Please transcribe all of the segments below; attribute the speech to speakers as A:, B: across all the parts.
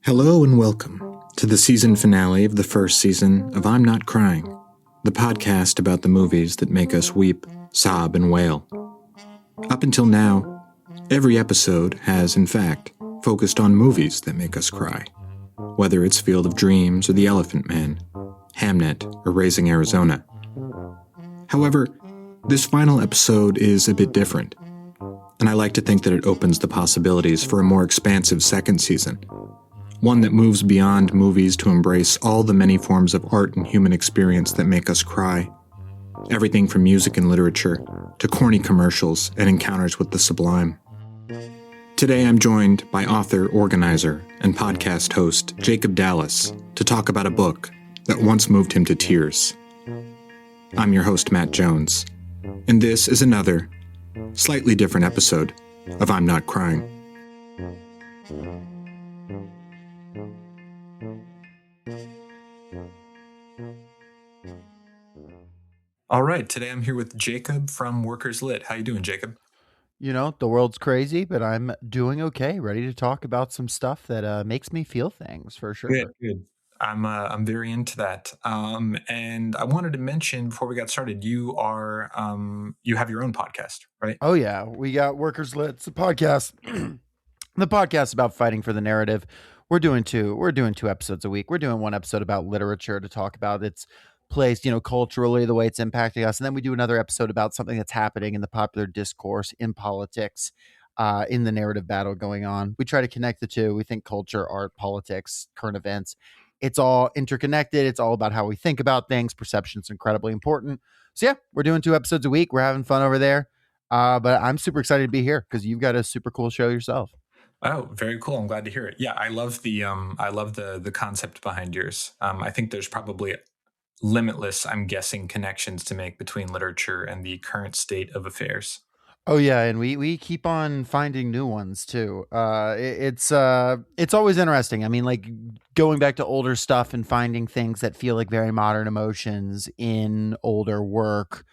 A: Hello and welcome to the season finale of the first season of I'm Not Crying, the podcast about the movies that make us weep, sob, and wail. Up until now, every episode has, in fact, focused on movies that make us cry, whether it's Field of Dreams or The Elephant Man, Hamnet or Raising Arizona. However, this final episode is a bit different, and I like to think that it opens the possibilities for a more expansive second season. One that moves beyond movies to embrace all the many forms of art and human experience that make us cry. Everything from music and literature to corny commercials and encounters with the sublime. Today I'm joined by author, organizer, and podcast host Jacob Dallas to talk about a book that once moved him to tears. I'm your host, Matt Jones, and this is another, slightly different episode of I'm Not Crying. All right, today I'm here with Jacob from Workers Lit. How you doing, Jacob?
B: You know, the world's crazy, but I'm doing okay. Ready to talk about some stuff that makes me feel things for sure.
A: Good. I'm very into that. And I wanted to mention before we got started, you have your own podcast, right?
B: Oh yeah, we got Workers Lit. It's a podcast. The podcast about fighting for the narrative. We're doing two episodes a week. We're doing one episode about literature to talk about its place, culturally, the way it's impacting us. And then we do another episode about something that's happening in the popular discourse, in politics, in the narrative battle going on. We try to connect the two. We think culture, art, politics, current events, it's all interconnected. It's all about how we think about things. Perception's incredibly important. So yeah, we're doing 2 episodes a week. We're having fun over there. But I'm super excited to be here because you've got a super cool show yourself.
A: Oh, very cool. I'm glad to hear it. Yeah, I love the concept behind yours. I think there's probably limitless, I'm guessing, connections to make between literature and the current state of affairs.
B: Oh yeah, and we keep on finding new ones too. It's always interesting. I mean, like going back to older stuff and finding things that feel like very modern emotions in older work,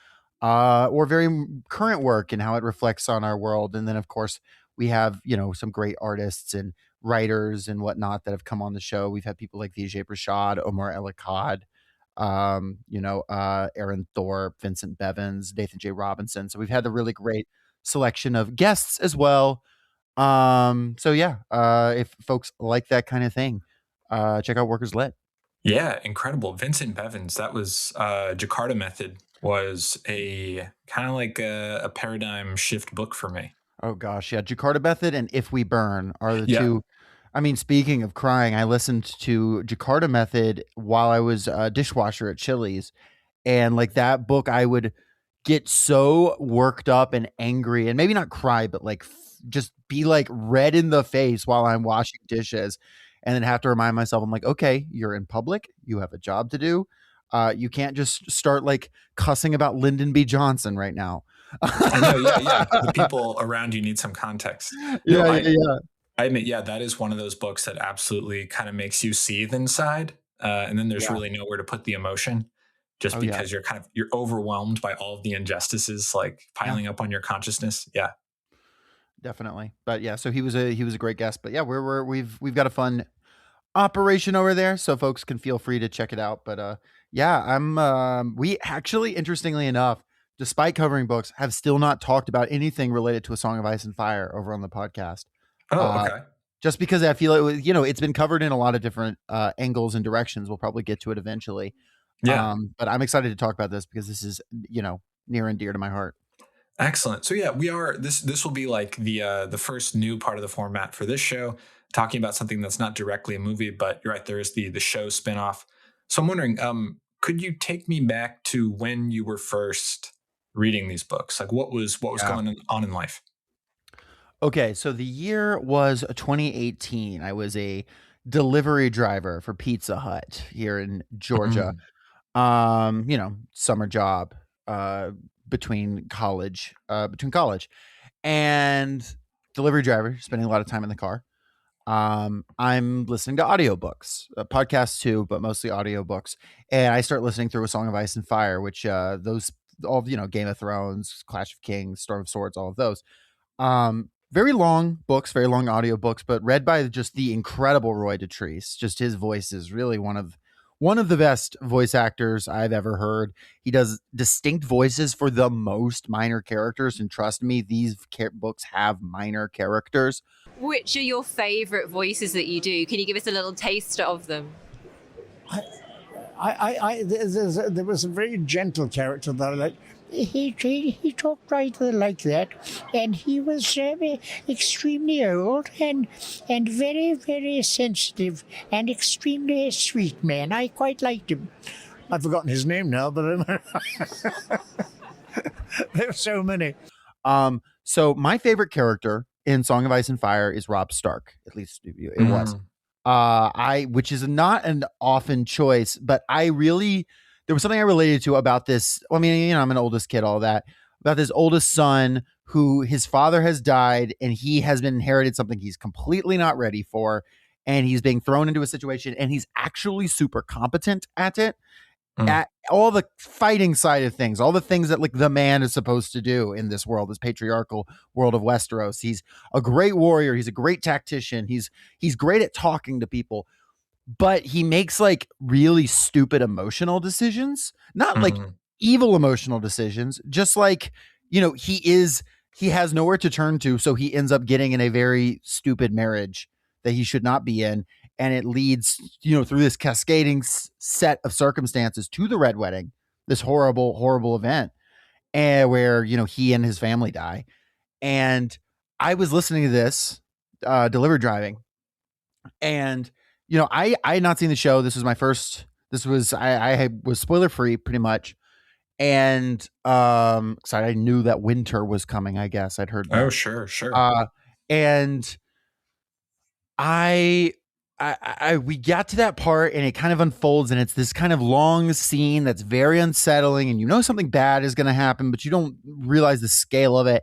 B: or very current work and how it reflects on our world. And then of course we have some great artists and writers and whatnot that have come on the show. We've had people like Vijay Prashad, Omar Elikad, Aaron Thorpe, Vincent Bevins, Nathan J. Robinson. So we've had the really great selection of guests as well. If folks like that kind of thing, check out Workers Lit.
A: Yeah, incredible. Vincent Bevins, that was Jakarta Method was a kind of like a paradigm shift book for me.
B: Oh gosh, yeah. Jakarta Method and If We Burn are the two. I mean, speaking of crying, I listened to Jakarta Method while I was a dishwasher at Chili's. And like that book, I would get so worked up and angry and maybe not cry, but like just be like red in the face while I'm washing dishes. And then have to remind myself, I'm like, okay, you're in public. You have a job to do. You can't just start like cussing about Lyndon B. Johnson right now.
A: I know, yeah. The people around you need some context.
B: Yeah.
A: I admit, that is one of those books that absolutely kind of makes you seethe inside. And then there's really nowhere to put the emotion just because you're overwhelmed by all of the injustices like piling up on your consciousness. Yeah.
B: Definitely. But yeah, so he was a great guest. But yeah, we've got a fun operation over there, so folks can feel free to check it out. But we actually, interestingly enough, despite covering books, have still not talked about anything related to A Song of Ice and Fire over on the podcast.
A: Oh, okay.
B: Just because I feel it's been covered in a lot of different angles and directions. We'll probably get to it eventually.
A: Yeah.
B: But I'm excited to talk about this because this is, near and dear to my heart.
A: Excellent. So yeah, we are this will be like the first new part of the format for this show, talking about something that's not directly a movie, but you're right, there is the show spinoff. So I'm wondering, could you take me back to when you were first reading these books? Like what was going on in life?
B: Okay, so the year was 2018. I was a delivery driver for Pizza Hut here in Georgia. Summer job between college and delivery driver, spending a lot of time in the car. I'm listening to audiobooks, podcasts too, but mostly audiobooks. And I start listening through A Song of Ice and Fire, which those all Game of Thrones, Clash of Kings, Storm of Swords, all of those. very long books, very long audiobooks, but read by just the incredible Roy Dotrice. Just his voice is really one of the best voice actors I've ever heard. He does distinct voices for the most minor characters, and trust me, these books have minor characters.
C: Which are your favorite voices that you do? Can you give us a little taster of them?
D: There was a very gentle character that I liked. He talked right like that, and he was extremely old and very, very sensitive and extremely sweet man. I quite liked him. I've forgotten his name now, but there are so many.
B: So my favorite character in Song of Ice and Fire is Robb Stark. At least it was. Which is not an often choice, but there was something I related to about this. I mean, you know, I'm an oldest kid, all that, about this oldest son who his father has died and he has been inherited something he's completely not ready for. And he's being thrown into a situation and he's actually super competent at it. At all the fighting side of things, all the things that like the man is supposed to do in this world, this patriarchal world of Westeros. He's a great warrior. He's a great tactician. He's great at talking to people, but he makes like really stupid emotional decisions, not like evil emotional decisions, just like, you know, he has nowhere to turn to. So he ends up getting in a very stupid marriage that he should not be in. And it leads, you know, through this cascading set of circumstances to the Red Wedding, this horrible, horrible event, and where, you know, he and his family die. And I was listening to this, Delivered Driving, and, you know, I had not seen the show. This was my first. I was spoiler free pretty much, and so I knew that winter was coming. I guess I'd heard.
A: Oh, sure.
B: And we got to that part and it kind of unfolds and it's this kind of long scene that's very unsettling and you know something bad is going to happen, but you don't realize the scale of it.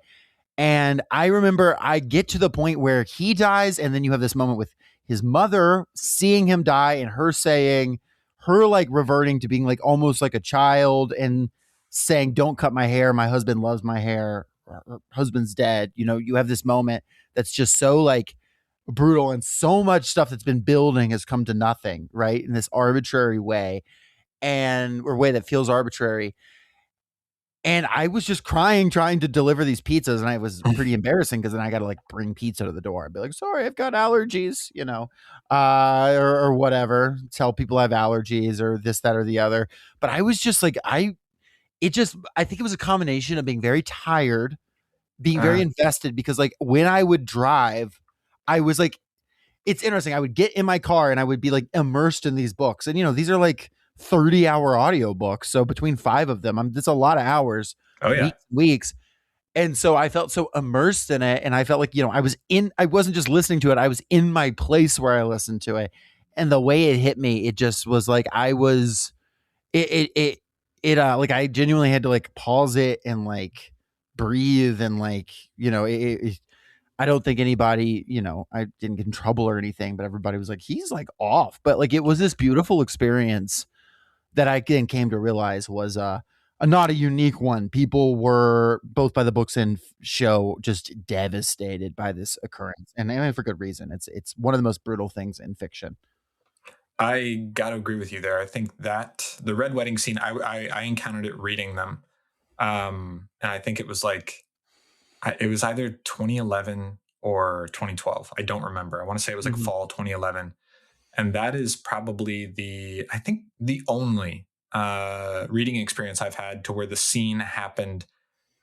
B: And I remember I get to the point where he dies and then you have this moment with his mother seeing him die and her like reverting to being like almost like a child and saying, "Don't cut my hair. My husband loves my hair. Her husband's dead." You know, you have this moment that's just so like brutal and so much stuff that's been building has come to nothing, right? In this arbitrary way or way that feels arbitrary. And I was just crying, trying to deliver these pizzas. And I was pretty embarrassing because then I got to like bring pizza to the door and be like, "Sorry, I've got allergies," you know, or whatever. Tell people I have allergies or this, that, or the other. But I was just like, I think it was a combination of being very tired, being very invested because like when I would drive, I was like, it's interesting. I would get in my car and I would be like immersed in these books. And, you know, these are like 30-hour audiobooks. So between 5 of them, that's a lot of hours, weeks. And so I felt so immersed in it. And I felt like, you know, I wasn't just listening to it. I was in my place where I listened to it. And the way it hit me, it just was like, like I genuinely had to like pause it and like breathe and like, you know, I don't think anybody, you know, I didn't get in trouble or anything, but everybody was like, he's like off. But like, it was this beautiful experience that I then came to realize was not a unique one. People were both by the books and show just devastated by this occurrence. And I mean, for good reason. It's one of the most brutal things in fiction.
A: I got to agree with you there. I think that the Red Wedding scene, I encountered it reading them. And I think it was like, it was either 2011 or 2012. I don't remember. I want to say it was like fall 2011. And that is probably I think the only reading experience I've had to where the scene happened.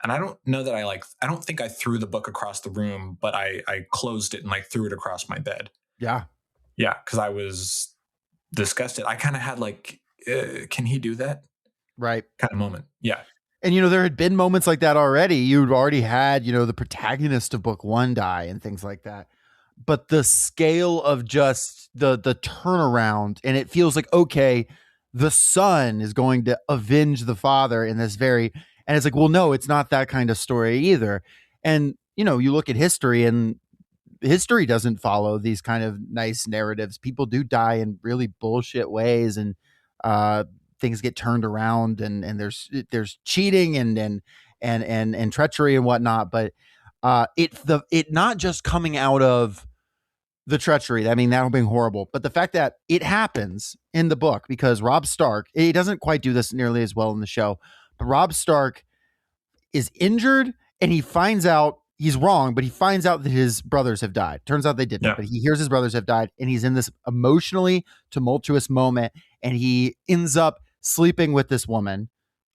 A: And I don't know that I don't think I threw the book across the room, but I closed it and like threw it across my bed.
B: Yeah.
A: Yeah. Cause I was disgusted. I kind of had like, can he do that?
B: Right.
A: Kind of moment. Yeah.
B: And, you know, there had been moments like that already. You'd already had, you know, the protagonist of book 1 die and things like that. But the scale of just the turnaround, and it feels like, okay, the son is going to avenge the father in this and it's like, well, no, it's not that kind of story either. And, you know, you look at history and history doesn't follow these kind of nice narratives. People do die in really bullshit ways and, things get turned around and there's cheating and treachery and whatnot. But it not just coming out of the treachery. I mean, that would be horrible. But the fact that it happens in the book, because Robb Stark, he doesn't quite do this nearly as well in the show, but Robb Stark is injured and he finds out he's wrong, but he finds out that his brothers have died. Turns out they didn't, but he hears his brothers have died, and he's in this emotionally tumultuous moment, and he ends up sleeping with this woman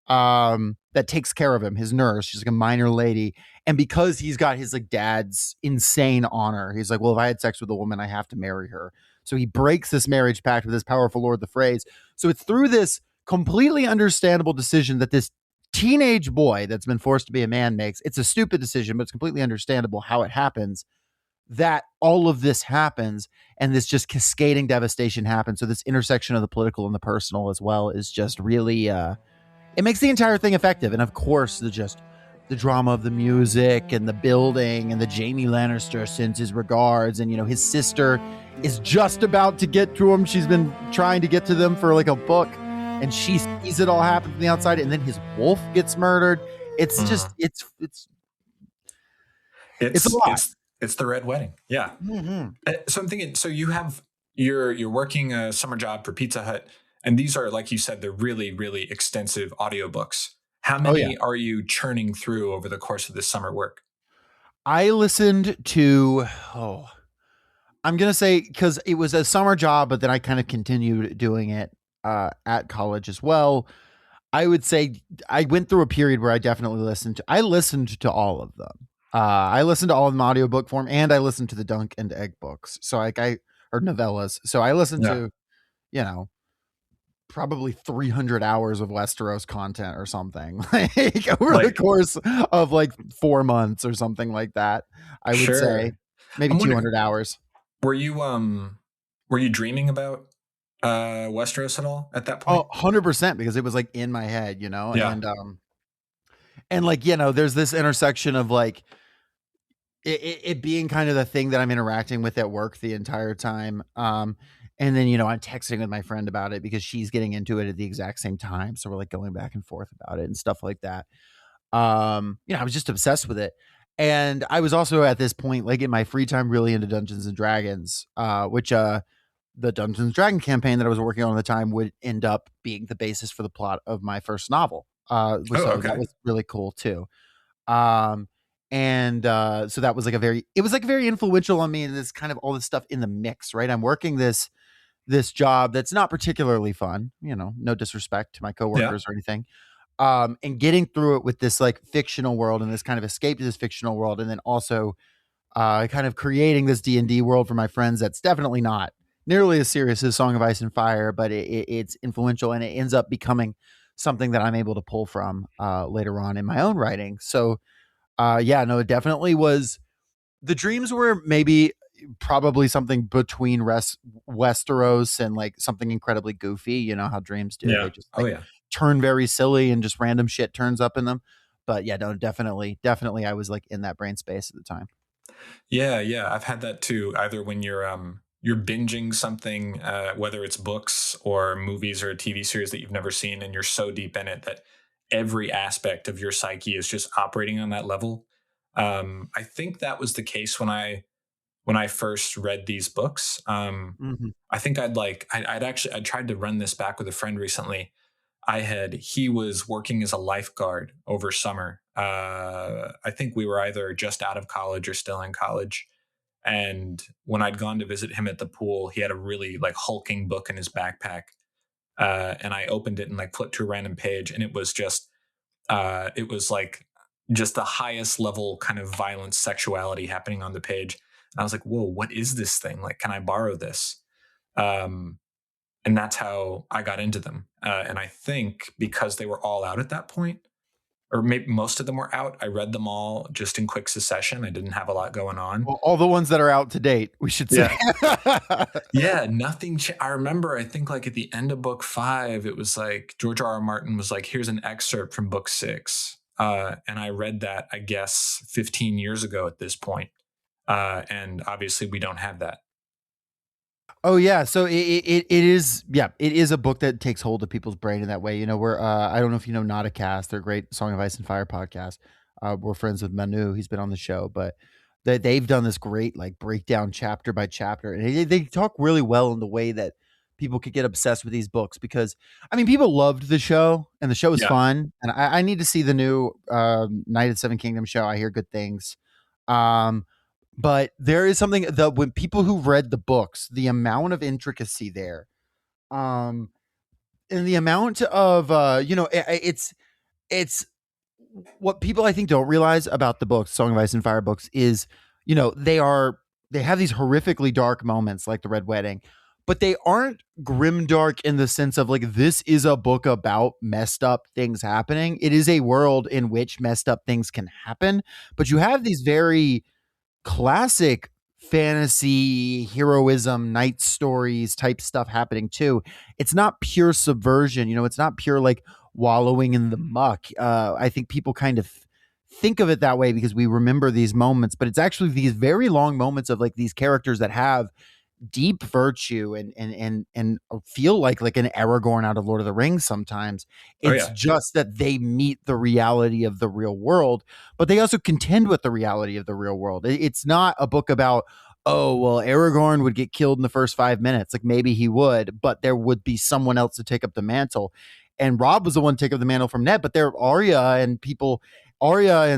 B: that takes care of him, his nurse. She's like a minor lady. And because he's got his like dad's insane honor, he's like, well, if I had sex with a woman, I have to marry her. So he breaks this marriage pact with this powerful Lord of the Phrase. So it's through this completely understandable decision that this teenage boy that's been forced to be a man makes. It's a stupid decision, but it's completely understandable how it happens, that all of this happens, and this just cascading devastation happens. So this intersection of the political and the personal as well is just really it makes the entire thing effective. And of course, the drama of the music and the building, and the Jaime Lannister sends his regards, and his sister is just about to get to him. She's been trying to get to them for like a book, and she sees it all happen from the outside, and then his wolf gets murdered. It's just it's a lot.
A: It's the Red Wedding. Yeah.
B: Mm-hmm.
A: So I'm thinking, so you're working a summer job for Pizza Hut, and these are, like you said, they're really, really extensive audiobooks. How many are you churning through over the course of this summer work?
B: I listened to, I'm going to say, because it was a summer job, but then I kind of continued doing it at college as well. I would say I went through a period where I definitely listened to all of them. I listened to all of them audiobook form, and I listened to the Dunk and Egg books. So or novellas. So I listened to, probably 300 hours of Westeros content or something over the course of like 4 months or something like that. I would say maybe 200 hours.
A: Were you dreaming about Westeros at all at that point?
B: Oh, 100%, because it was like in my head, and like, there's this intersection of like it being kind of the thing that I'm interacting with at work the entire time. And then, I'm texting with my friend about it because she's getting into it at the exact same time. So we're like going back and forth about it and stuff like that. I was just obsessed with it. And I was also at this point, like in my free time, really into Dungeons and Dragons, which the Dungeons and Dragons campaign that I was working on at the time would end up being the basis for the plot of my first novel. That was really cool too. So that was very influential on me, and this kind of all this stuff in the mix, right? I'm working this job that's not particularly fun, no disrespect to my coworkers or anything. And getting through it with this like fictional world and this kind of escape to this fictional world. And then also kind of creating this D&D world for my friends. That's definitely not nearly as serious as Song of Ice and Fire, but it's influential, and it ends up becoming something that I'm able to pull from later on in my own writing. So it definitely was. The dreams were probably something between Westeros and like something incredibly goofy. You know how dreams do.
A: Yeah.
B: They just turn very silly and just random shit turns up in them. But definitely I was like in that brain space at the time.
A: Yeah. I've had that too. Either when you're binging something, whether it's books or movies or a TV series that you've never seen, and you're so deep in it that every aspect of your psyche is just operating on that level. I think that was the case when I first read these books. I think I'd tried to run this back with a friend recently. He was working as a lifeguard over summer. I think we were either just out of college or still in college. And when I'd gone to visit him at the pool, he had a really like hulking book in his backpack. And I opened it and like flipped to a random page, and it was just the highest level kind of violence, sexuality happening on the page. And I was like, whoa, what is this thing? Like, can I borrow this? And that's how I got into them. And I think because they were all out at that point, or maybe most of them were out, I read them all just in quick succession. I didn't have a lot going on.
B: Well, all the ones that are out to date, we should say.
A: Yeah, nothing. I remember, I think like at the end of book 5, it was like George R.R. Martin was like, here's an excerpt from book 6. And I read that, I guess, 15 years ago at this point. And obviously we don't have that.
B: Oh yeah. So it is a book that takes hold of people's brain in that way. We're, I don't know if you know Nauticast, they're a great Song of Ice and Fire podcast. We're friends with Manu. He's been on the show, but they've done this great like breakdown chapter by chapter, and they talk really well in the way that people could get obsessed with these books, because I mean people loved the show and the show was fun, and I need to see the new Night of the Seven Kingdoms show. I hear good things. But there is something that when people who read the books, the amount of intricacy there, and the amount of it's what people I think don't realize about the books, Song of Ice and Fire books, is they have these horrifically dark moments like the Red Wedding, but they aren't grimdark in the sense of like this is a book about messed up things happening. It is a world in which messed up things can happen, but you have these very classic fantasy heroism knight stories type stuff happening too. It's not pure subversion, it's not pure like wallowing in the muck. I think people kind of think of it that way because we remember these moments, but it's actually these very long moments of like these characters that have deep virtue and feel like an Aragorn out of Lord of the Rings sometimes. It's just that they meet the reality of the real world, but they also contend with the reality of the real world. It's not a book about, oh, well, Aragorn would get killed in the first 5 minutes. Like maybe he would, but there would be someone else to take up the mantle. And Rob was the one to take up the mantle from Ned, but there are Arya and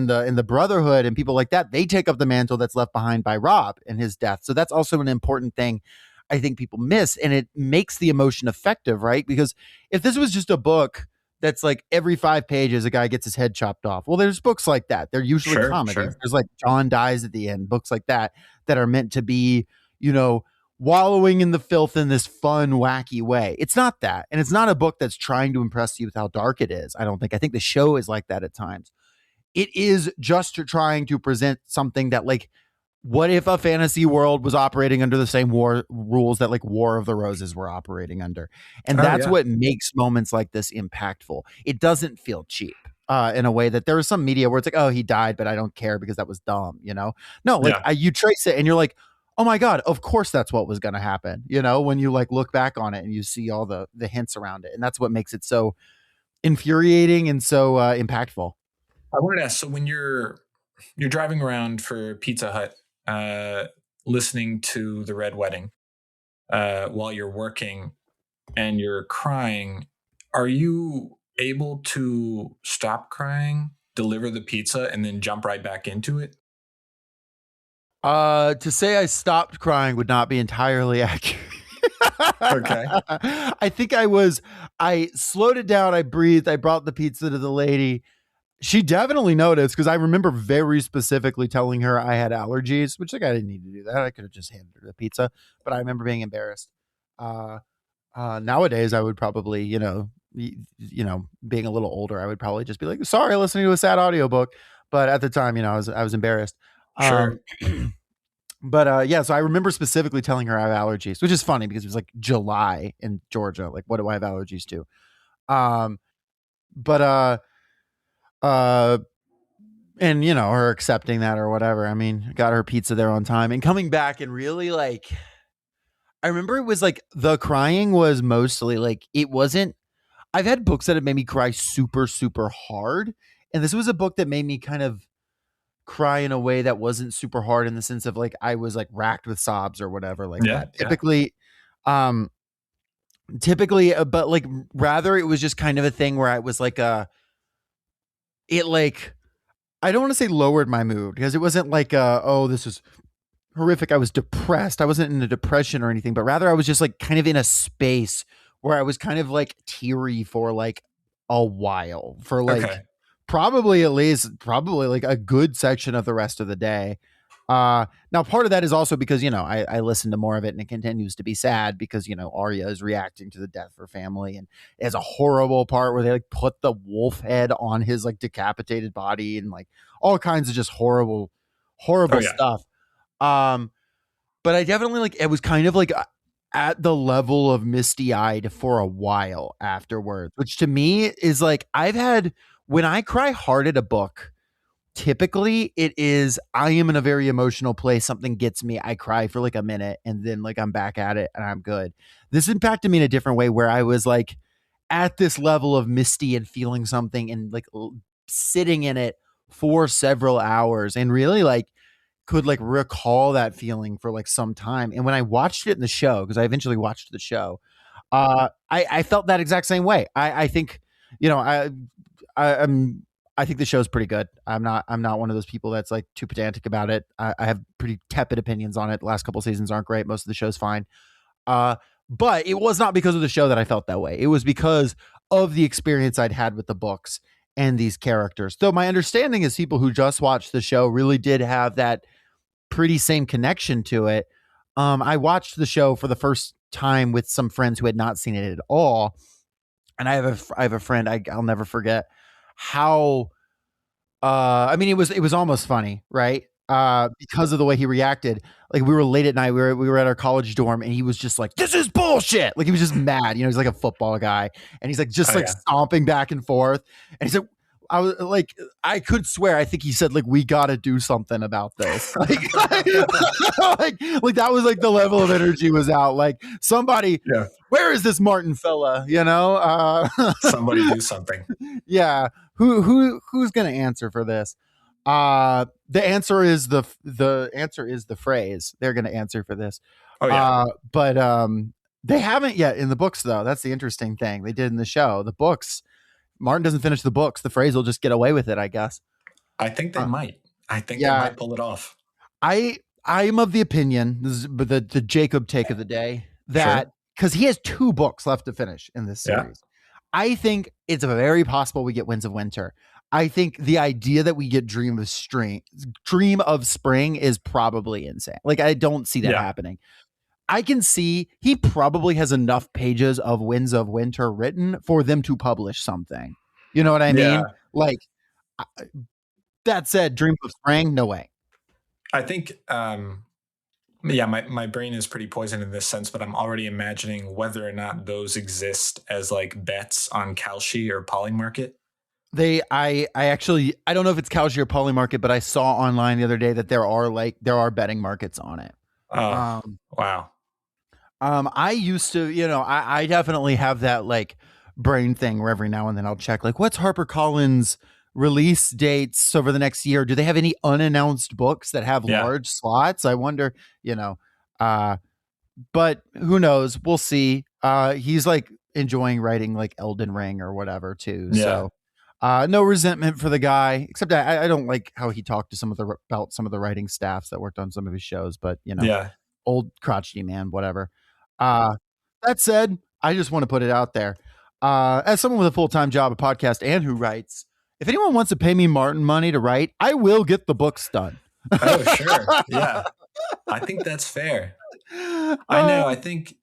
B: the Brotherhood and people like that, they take up the mantle that's left behind by Rob and his death. So that's also an important thing I think people miss, and it makes the emotion effective, right? Because if this was just a book that's like every 5 pages a guy gets his head chopped off, well, there's books like that. They're usually comedies. Sure. There's like John dies at the end, books like that are meant to be, wallowing in the filth in this fun, wacky way. It's not that. And it's not a book that's trying to impress you with how dark it is. I don't think. I think the show is like that at times. It is just trying to present something that like, what if a fantasy world was operating under the same war rules that like War of the Roses were operating under? And that's what makes moments like this impactful. It doesn't feel cheap in a way that there is some media where it's like, oh, he died, but I don't care because that was dumb, No, like you trace it and you're like, oh my God, of course that's what was going to happen. When you like look back on it and you see all the hints around it. And that's what makes it so infuriating and so impactful.
A: I wanted to ask, so when you're driving around for Pizza Hut, listening to The Red Wedding while you're working and you're crying, are you able to stop crying, deliver the pizza, and then jump right back into it?
B: To say I stopped crying would not be entirely accurate.
A: Okay.
B: I think I slowed it down. I breathed. I brought the pizza to the lady. She definitely noticed because I remember very specifically telling her I had allergies, which like I didn't need to do that. I could have just handed her the pizza, but I remember being embarrassed. Nowadays I would probably, being a little older, I would probably just be like, sorry, listening to a sad audiobook. But at the time, I was embarrassed.
A: Sure.
B: But so I remember specifically telling her I have allergies, which is funny because it was like July in Georgia. Like, what do I have allergies to? And her accepting that or whatever. I mean, got her pizza there on time and coming back and really like, I remember it was like the crying was mostly like, it wasn't, I've had books that have made me cry super, super hard. And this was a book that made me kind of cry in a way that wasn't super hard in the sense of like, I was like racked with sobs or whatever like that. Typically, but like rather it was just kind of a thing where I was like, I don't want to say lowered my mood because it wasn't like, oh, this is horrific. I was depressed. I wasn't in a depression or anything, but rather I was just like kind of in a space where I was kind of like teary for like a while for like probably like a good section of the rest of the day. Now part of that is also because, I listened to more of it and it continues to be sad because, Arya is reacting to the death of her family and it has a horrible part where they like put the wolf head on his like decapitated body and like all kinds of just horrible stuff. But I definitely like, it was kind of like at the level of misty eyed for a while afterwards, which to me is like, when I cry hard at a book, typically it is, I am in a very emotional place. Something gets me. I cry for like a minute and then like I'm back at it and I'm good. This impacted me in a different way where I was like, at this level of misty and feeling something and like sitting in it for several hours and really like could like recall that feeling for like some time. And when I watched it in the show, because I eventually watched the show, I felt that exact same way. I think, you know, I think the show's pretty good. I'm not one of those people that's like too pedantic about it. I have pretty tepid opinions on it. The last couple seasons aren't great. Most of the show's fine. But it was not because of the show that I felt that way. It was because of the experience I'd had with the books and these characters. Though my understanding is people who just watched the show really did have that pretty same connection to it. I watched the show for the first time with some friends who had not seen it at all. And I have a friend I'll never forget how I mean it was almost funny, right? Because of the way he reacted. Like we were late at night, we were at our college dorm and he was just like, this is bullshit. Like he was just mad, you know, he's like a football guy and he's like just stomping back and forth. And he's like, I was like, I could swear, I think he said like, we got to do something about this. Like that was like the level of energy was out. Like somebody, where is this Martin fella? You know,
E: somebody do something.
B: Yeah. Who's going to answer for this? The answer is the phrase. They're going to answer for this.
E: Oh yeah.
B: But they haven't yet in the books though. That's the interesting thing. They did in the show. The books, Martin doesn't finish the books. The phrase will just get away with it, I guess.
E: I think they might. I think they might pull it off.
B: I'm of the opinion, this is the Jacob take of the day, that because he has 2 books left to finish in this series. I think it's very possible we get Winds of Winter. I think the idea that we get Dream of Spring is probably insane. Like I don't see that happening. I can see he probably has enough pages of Winds of Winter written for them to publish something. You know what I mean? Like that said, Dream of Spring, no way.
E: I think, my brain is pretty poisoned in this sense, but I'm already imagining whether or not those exist as like bets on Kalshi or Polymarket.
B: I don't know if it's Kalshi or Polymarket, but I saw online the other day that there are betting markets on it.
E: Oh, wow.
B: I used to, you know, I definitely have that like brain thing where every now and then I'll check like what's HarperCollins release dates over the next year. Do they have any unannounced books that have large slots? I wonder, you know, but who knows? We'll see. He's like enjoying writing like Elden Ring or whatever too. So no resentment for the guy, except I don't like how he talked to about some of the writing staffs that worked on some of his shows, but you know, old crotchety man, whatever. That said, I just want to put it out there. As someone with a full-time job, a podcast, and who writes, if anyone wants to pay me Martin money to write, I will get the books done.
E: Oh, sure. Yeah. I think that's fair. I know. I think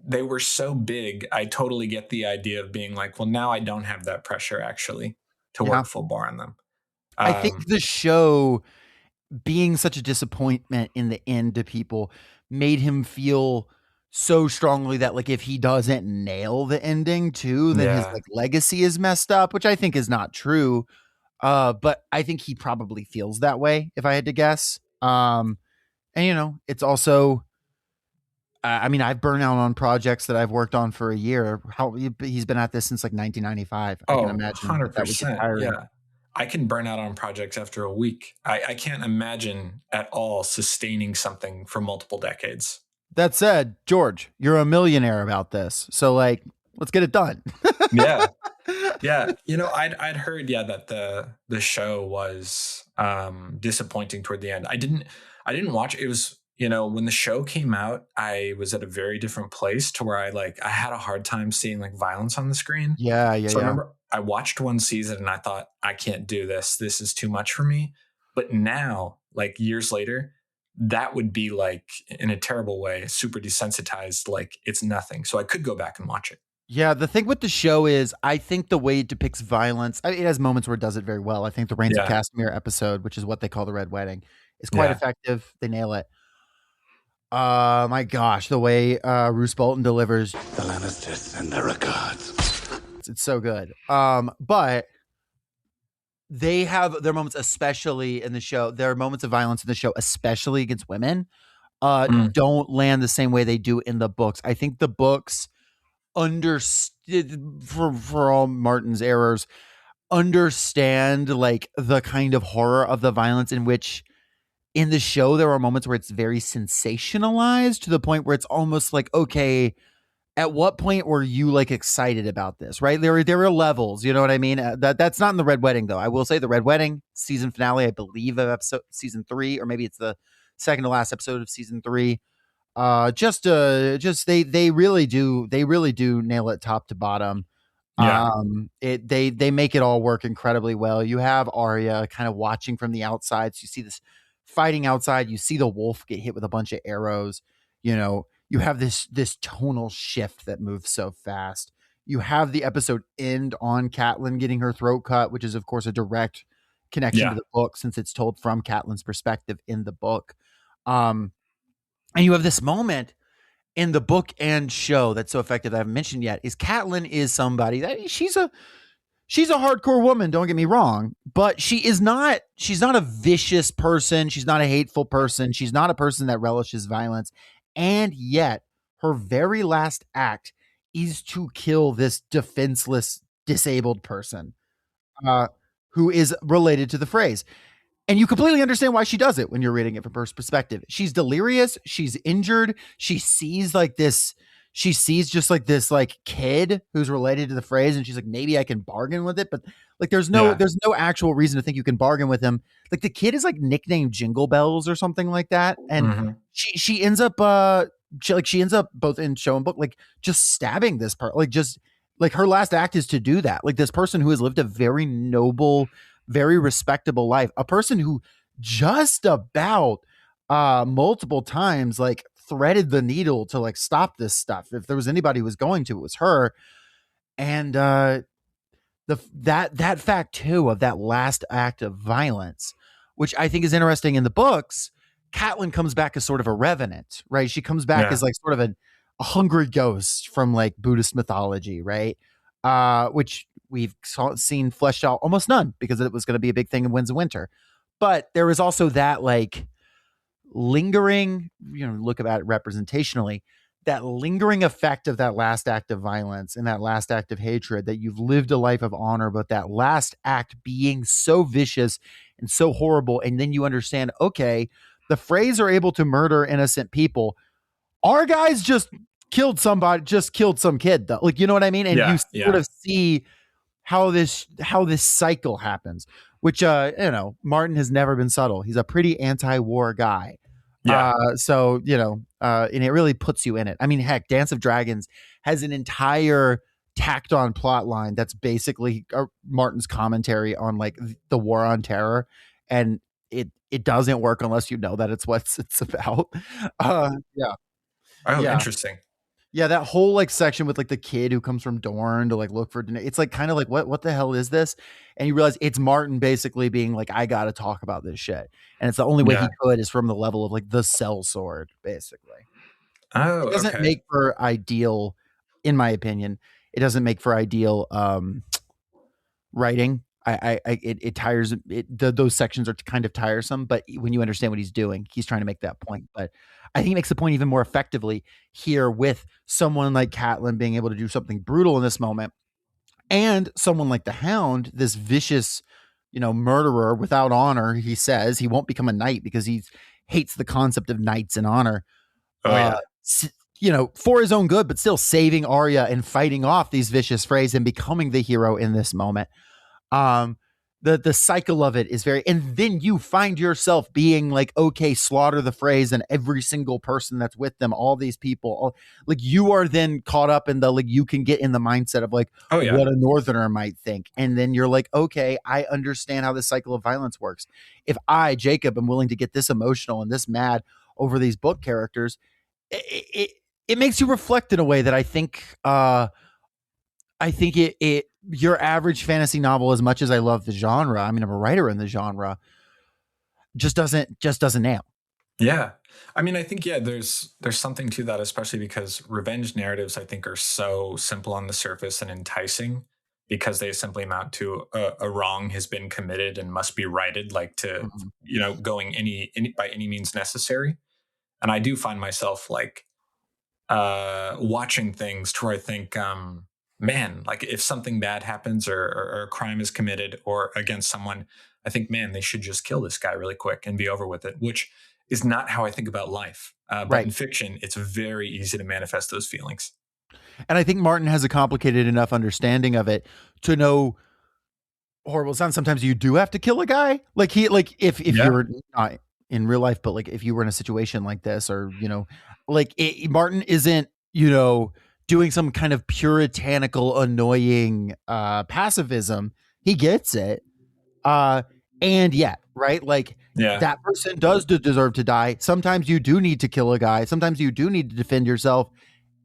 E: they were so big. I totally get the idea of being like, well, now I don't have that pressure actually to work full bar on them.
B: I think the show being such a disappointment in the end to people made him feel so strongly that like if he doesn't nail the ending too, then his like legacy is messed up, which I think is not true. But I think he probably feels that way if I had to guess. And you know, it's also, I mean, I've burned out on projects that I've worked on for a year. He's been at this since like 1995. I can imagine
E: 100%. Yeah. I can burn out on projects after a week. I can't imagine at all sustaining something for multiple decades.
B: That said, George, you're a millionaire about this. So like, let's get it done.
E: Yeah. You know, I'd heard, that the show was disappointing toward the end. I didn't watch it. It was, you know, when the show came out, I was at a very different place to where I had a hard time seeing like violence on the screen. So I remember I watched one season and I thought, I can't do this. This is too much for me. But now, like years later, that would be like, in a terrible way, super desensitized, like it's nothing. So I could go back and watch it.
B: Yeah, the thing with the show is I think the way it depicts violence, it has moments where it does it very well. I think the Rains of Castamere episode, which is what they call the Red Wedding, is quite effective. They nail it. My gosh, the way Roose Bolton delivers
F: the Lannisters send their regards.
B: It's so good. But they have their moments, especially in the show. There are moments of violence in the show, especially against women, don't land the same way they do in the books. I think the books understood, for all Martin's errors, understand like the kind of horror of the violence in which in the show there are moments where it's very sensationalized to the point where it's almost like, okay, at what point were you like excited about this, right? There are levels, you know what I mean? That's not in the Red Wedding though. I will say the Red Wedding season finale, I believe, of episode season 3, or maybe it's the second to last episode of season 3. Just they really do nail it top to bottom.
E: Yeah.
B: They make it all work incredibly well. You have Arya kind of watching from the outside, so you see this fighting outside. You see the wolf get hit with a bunch of arrows. You know, you have this tonal shift that moves so fast. You have the episode end on Catelyn getting her throat cut, which is of course a direct connection to the book since it's told from Catelyn's perspective in the book. And you have this moment in the book and show that's so effective that I haven't mentioned yet is Catelyn is somebody that she's a hardcore woman, don't get me wrong, but she's not a vicious person. She's not a hateful person. She's not a person that relishes violence. And yet her very last act is to kill this defenseless, disabled person who is related to the phrase. And you completely understand why she does it when you're reading it from her perspective. She's delirious. She's injured. She sees just like this like kid who's related to the phrase. And she's like, maybe I can bargain with it. But like, there's no actual reason to think you can bargain with him. Like the kid is like nicknamed Jingle Bells or something like that. And she ends up, she ends up both in show and book, like just stabbing this part, like just like her last act is to do that. Like this person who has lived a very noble, very respectable life, a person who just about multiple times like threaded the needle to like stop this stuff. If there was anybody who was going to, it was her. And that fact too of that last act of violence, which I think is interesting in the books, Catelyn comes back as sort of a revenant, right? She comes back as like sort of a hungry ghost from like Buddhist mythology, right? Which we've seen fleshed out almost none because it was going to be a big thing in Winds of Winter. But there is also that like lingering, you know, look about it representationally, that lingering effect of that last act of violence and that last act of hatred, that you've lived a life of honor, but that last act being so vicious and so horrible. And then you understand, okay, the Freys are able to murder innocent people. Our guys just killed somebody, just killed some kid though. Like, you know what I mean? And you sort of see how this cycle happens, which, you know, Martin has never been subtle. He's a pretty anti-war guy. So, you know, and it really puts you in it. I mean, heck, Dance of Dragons has an entire tacked on plot line that's basically Martin's commentary on like the war on terror. And it doesn't work unless you know that it's what it's about.
E: Interesting.
B: Yeah, that whole like section with like the kid who comes from Dorne to like look for Daenerys. It's like kind of like what the hell is this? And you realize it's Martin basically being like, I got to talk about this shit, and it's the only way he could is from the level of like the sellsword, basically.
E: Oh,
B: it doesn't make for ideal, in my opinion. It doesn't make for ideal writing. It tires those sections are kind of tiresome, but when you understand what he's doing, he's trying to make that point. But I think he makes the point even more effectively here with someone like Catelyn being able to do something brutal in this moment, and someone like the Hound, this vicious, you know, murderer without honor. He says he won't become a knight because he hates the concept of knights and honor. You know, for his own good, but still saving Arya and fighting off these vicious Freys and becoming the hero in this moment. The cycle of it is very, and then you find yourself being like, okay, slaughter the Freys and every single person that's with them, all these people, like you are then caught up in the, like, you can get in the mindset of like, what a Northerner might think. And then you're like, okay, I understand how this cycle of violence works. If I, Jacob, am willing to get this emotional and this mad over these book characters, it makes you reflect in a way that I think your average fantasy novel, as much as I love the genre, I mean, I'm a writer in the genre, just doesn't nail.
E: Yeah. I mean, I think, there's something to that, especially because revenge narratives, I think, are so simple on the surface and enticing because they simply amount to a wrong has been committed and must be righted, like to, you know, going any by any means necessary. And I do find myself like watching things to where I think, man, like if something bad happens or a crime is committed or against someone, I think, man, they should just kill this guy really quick and be over with it, which is not how I think about life. But
B: Right.
E: in fiction, it's very easy to manifest those feelings.
B: And I think Martin has a complicated enough understanding of it to know horrible sounds. Sometimes you do have to kill a guy. Like if
E: Yeah.
B: you're not in real life, but like if you were in a situation like this, or, you know, like Martin isn't, you know, doing some kind of puritanical, annoying pacifism. He gets it. And yet, right? Like
E: Yeah.
B: that person does deserve to die. Sometimes you do need to kill a guy. Sometimes you do need to defend yourself.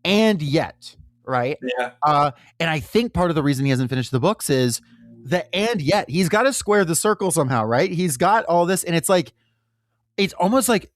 B: And yet, right?
E: Yeah.
B: And I think part of the reason he hasn't finished the books is that, and yet he's got to square the circle somehow, right? He's got all this, and it's like, it's almost like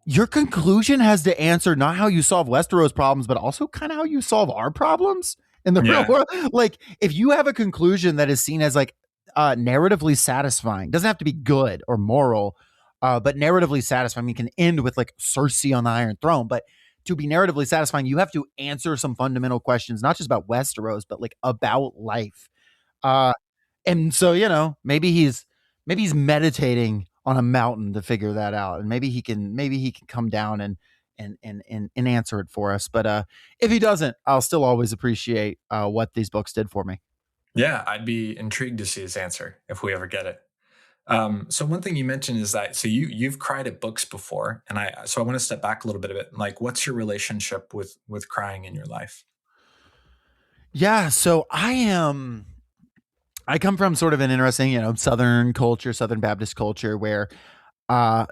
B: your conclusion has to answer not how you solve Westeros problems, but also kind of how you solve our problems in the real
E: Yeah.
B: world. Like, if you have a conclusion that is seen as like narratively satisfying, doesn't have to be good or moral, but narratively satisfying. I mean, it can end with like Cersei on the Iron Throne, but to be narratively satisfying, you have to answer some fundamental questions, not just about Westeros, but like about life. And so, you know, maybe he's meditating on a mountain to figure that out, and maybe he can come down and answer it for us. But if he doesn't, I'll still always appreciate what these books did for me.
E: Yeah, I'd be intrigued to see his answer if we ever get it. So one thing you mentioned is that you've cried at books before, and I want to step back a little bit of it. Like, what's your relationship with crying in your life?
B: Yeah, so I come from sort of an interesting, you know, Southern culture, Southern Baptist culture, where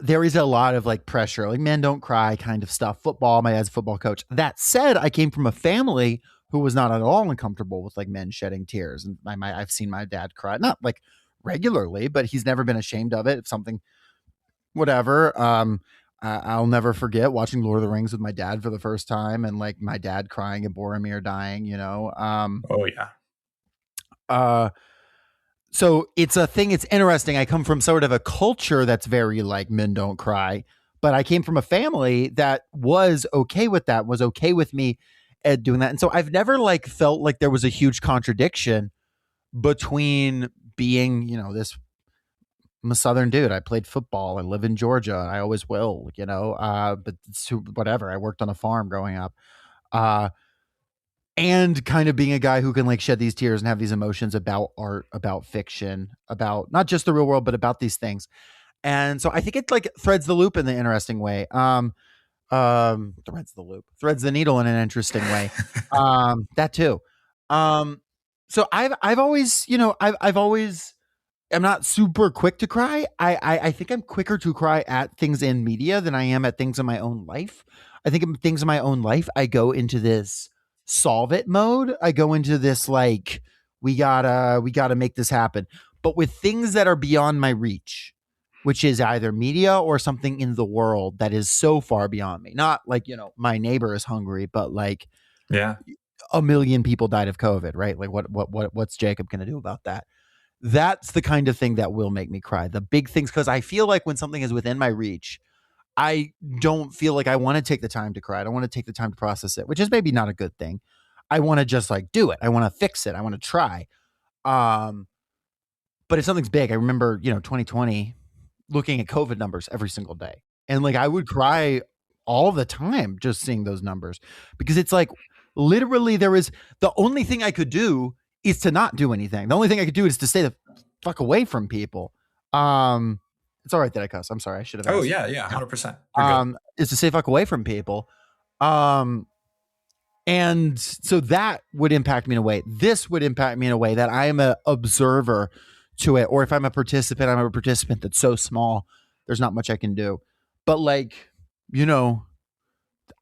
B: there is a lot of like pressure, like men don't cry kind of stuff. Football, my dad's a football coach. That said, I came from a family who was not at all uncomfortable with like men shedding tears, and I've seen my dad cry, not like regularly, but he's never been ashamed of it. If something, whatever. I'll never forget watching Lord of the Rings with my dad for the first time, and like my dad crying and Boromir dying, you know.
E: Oh yeah.
B: So it's a thing. It's interesting. I come from sort of a culture that's very like men don't cry, but I came from a family that was okay with that, was okay with me doing that. And so I've never like felt like there was a huge contradiction between being, you know, I'm a Southern dude. I played football. I live in Georgia. I always will, you know, but whatever. I worked on a farm growing up. And kind of being a guy who can like shed these tears and have these emotions about art, about fiction, about not just the real world, but about these things. And so I think it like threads the loop in the interesting way. Threads the needle in an interesting way. That too. So I've always, you know, I've always, I'm not super quick to cry. I think I'm quicker to cry at things in media than I am at things in my own life. I think in things in my own life, I go into this solve it mode. I go into this like we gotta make this happen. But with things that are beyond my reach, which is either media or something in the world that is so far beyond me, not like, you know, my neighbor is hungry, but like
E: Yeah.
B: 1 million people died of COVID, right? Like what's Jacob gonna do about that? That's the kind of thing that will make me cry. The big things, because I feel like when something is within my reach, I don't feel like I want to take the time to cry. I don't want to take the time to process it, which is maybe not a good thing. I want to just like do it. I want to fix it. I want to try. But if something's big, I remember, you know, 2020 looking at COVID numbers every single day. And like I would cry all the time just seeing those numbers, because it's like literally there is the only thing I could do is to not do anything. The only thing I could do is to stay the fuck away from people. It's all right that I cuss. I'm sorry. I should have.
E: Oh
B: asked.
E: yeah. 100%.
B: Is to stay fuck away from people. And so that would impact me in a way. This would impact me in a way that I am an observer to it. Or if I'm a participant, I'm a participant that's so small, there's not much I can do. But like, you know,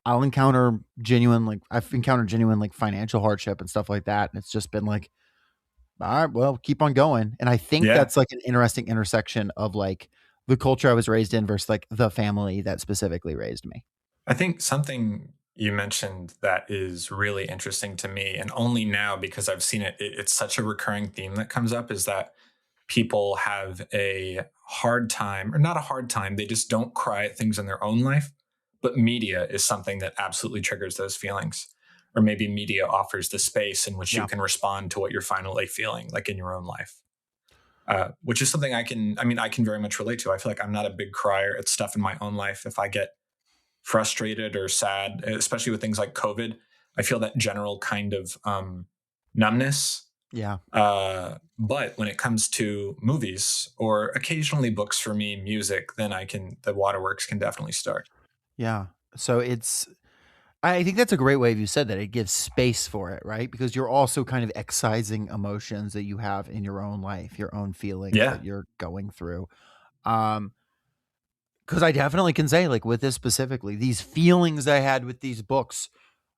B: I've encountered genuine like financial hardship and stuff like that. And it's just been like, all right, well, keep on going. And I think that's like an interesting intersection of like the culture I was raised in versus like the family that specifically raised me.
E: I think something you mentioned that is really interesting to me, and only now because I've seen it, it's such a recurring theme that comes up, is that people have a hard time, or not a hard time, they just don't cry at things in their own life, but media is something that absolutely triggers those feelings. or maybe media offers the space in which
B: Yeah.
E: you can respond to what you're finally feeling, like in your own life. Which is something I can very much relate to. I feel like I'm not a big crier at stuff in my own life. If I get frustrated or sad, especially with things like COVID, I feel that general kind of numbness.
B: Yeah.
E: But when it comes to movies or occasionally books for me, music, then the waterworks can definitely start.
B: Yeah. So I think that's a great way you said that. It gives space for it, right? Because you're also kind of excising emotions that you have in your own life, your own feelings
E: Yeah.
B: that you're going through. Because I definitely can say, like with this specifically, these feelings I had with these books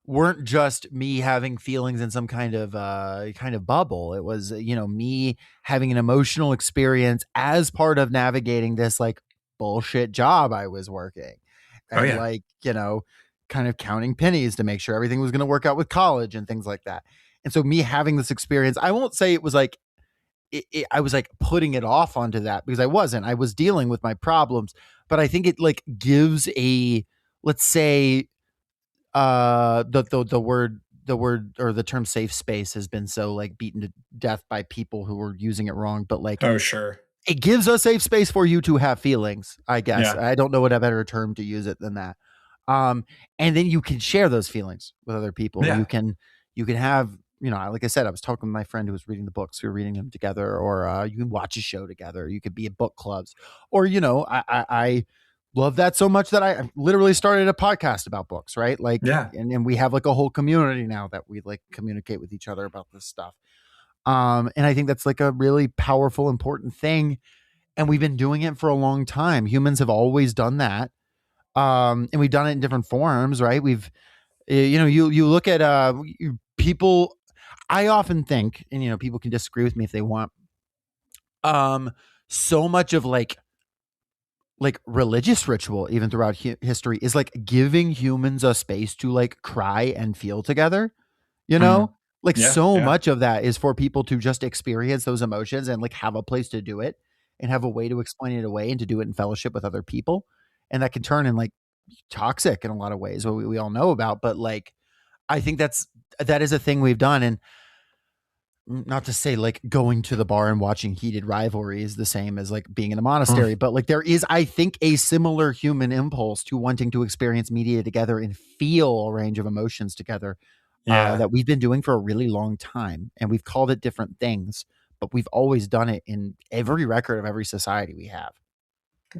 B: weren't just me having feelings in some kind of bubble. It was, me having an emotional experience as part of navigating this like bullshit job I was working.
E: Oh,
B: And
E: yeah.
B: kind of counting pennies to make sure everything was going to work out with college and things like that. And so me having this experience, I won't say it was like, I was like putting it off onto that, because I was dealing with my problems, but I think it like gives let's say, the word or the term safe space has been so like beaten to death by people who were using it wrong, but like
E: Oh, sure.
B: it gives a safe space for you to have feelings, I guess.
E: Yeah.
B: I don't know what a better term to use it than that. And then you can share those feelings with other people.
E: Yeah.
B: You can have, like I said, I was talking with my friend who was reading the books. We were reading them together, or you can watch a show together. You could be at book clubs, or, I love that so much that I literally started a podcast about books, right? Like,
E: Yeah.
B: and we have like a whole community now that we like communicate with each other about this stuff. And I think that's like a really powerful, important thing. And we've been doing it for a long time. Humans have always done that. And we've done it in different forms, right? We've, you look at people. I often think, and people can disagree with me if they want. So much of like religious ritual, even throughout history, is like giving humans a space to like cry and feel together. Like
E: Yeah,
B: so
E: yeah.
B: much of that is for people to just experience those emotions and like have a place to do it and have a way to explain it away and to do it in fellowship with other people. And that can turn in like toxic in a lot of ways, what we all know about. But like, I think that is a thing we've done. And not to say like going to the bar and watching heated rivalry is the same as like being in a monastery, but like there is, I think, a similar human impulse to wanting to experience media together and feel a range of emotions together.
E: Yeah.
B: That we've been doing for a really long time, and we've called it different things, but we've always done it in every record of every society we have.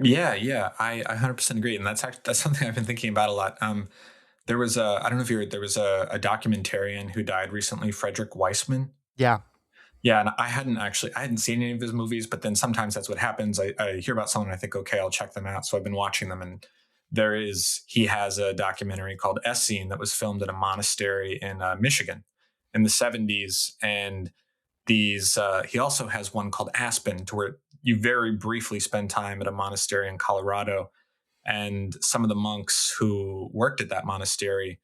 E: Yeah. I 100% agree. And that's something I've been thinking about a lot. There was I don't know if you heard, there was a documentarian who died recently, Frederick Weissman.
B: Yeah.
E: Yeah. And I hadn't seen any of his movies, but then sometimes that's what happens. I hear about someone and I think, okay, I'll check them out. So I've been watching them, and he has a documentary called Essene that was filmed at a monastery in Michigan in the 70s. And he also has one called Aspen, to where you very briefly spend time at a monastery in Colorado. And some of the monks who worked at that monastery,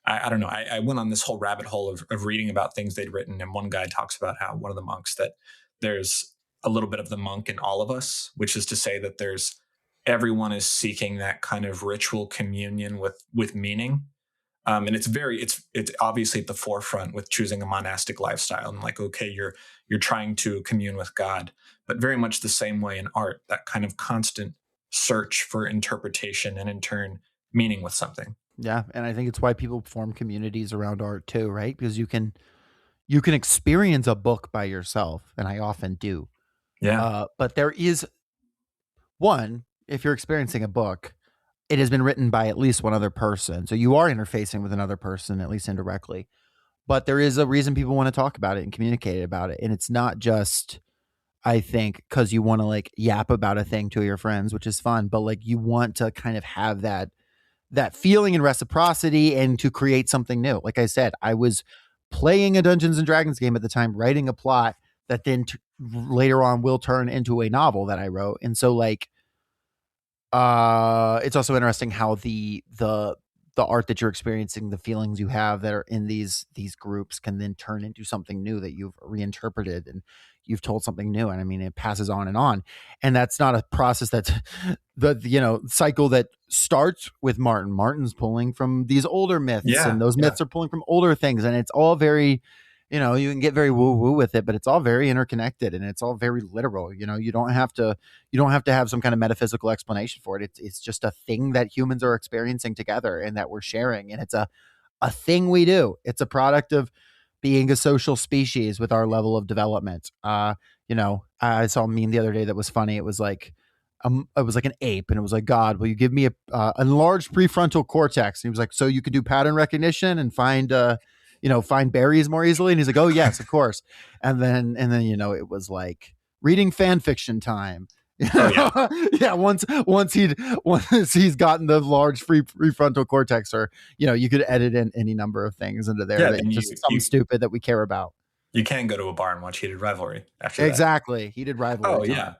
E: I don't know, I went on this whole rabbit hole of reading about things they'd written. And one guy talks about how one of the monks, that there's a little bit of the monk in all of us, which is to say that everyone is seeking that kind of ritual communion with meaning. And it's obviously at the forefront with choosing a monastic lifestyle, and like, okay, you're trying to commune with God, but very much the same way in art, that kind of constant search for interpretation and in turn meaning with something.
B: Yeah. And I think it's why people form communities around art too, right? Because you can experience a book by yourself, and I often do.
E: Yeah.
B: But there is one, if you're experiencing a book, it has been written by at least one other person. So you are interfacing with another person, at least indirectly. But there is a reason people want to talk about it and communicate about it. And it's not just, I think, because you want to like yap about a thing to your friends, which is fun, but like you want to kind of have that feeling and reciprocity and to create something new. Like I said, I was playing a Dungeons and Dragons game at the time, writing a plot that then later on will turn into a novel that I wrote. And so like, it's also interesting how the the art that you're experiencing, the feelings you have that are in these groups can then turn into something new that you've reinterpreted and you've told something new. And I mean, it passes on and on. And that's not a process that's the cycle that starts with Martin. Martin's pulling from these older myths, and those myths are pulling from older things. And it's all very, you can get very woo woo with it, but it's all very interconnected and it's all very literal. You don't have to have some kind of metaphysical explanation for it. It's just a thing that humans are experiencing together and that we're sharing. And it's a thing we do. It's a product of being a social species with our level of development. I saw a meme the other day that was funny. It was like an ape, and it was like, God, will you give me a enlarged prefrontal cortex? And he was like, so you could do pattern recognition and find berries more easily. And he's like, oh yes, of course. And then it was like reading fan fiction time. Once he's gotten the large prefrontal cortex, or you could edit in any number of things into there that just something stupid that we care about.
E: You can go to a bar and watch Heated Rivalry after
B: exactly that. Heated Rivalry.
E: Oh yeah,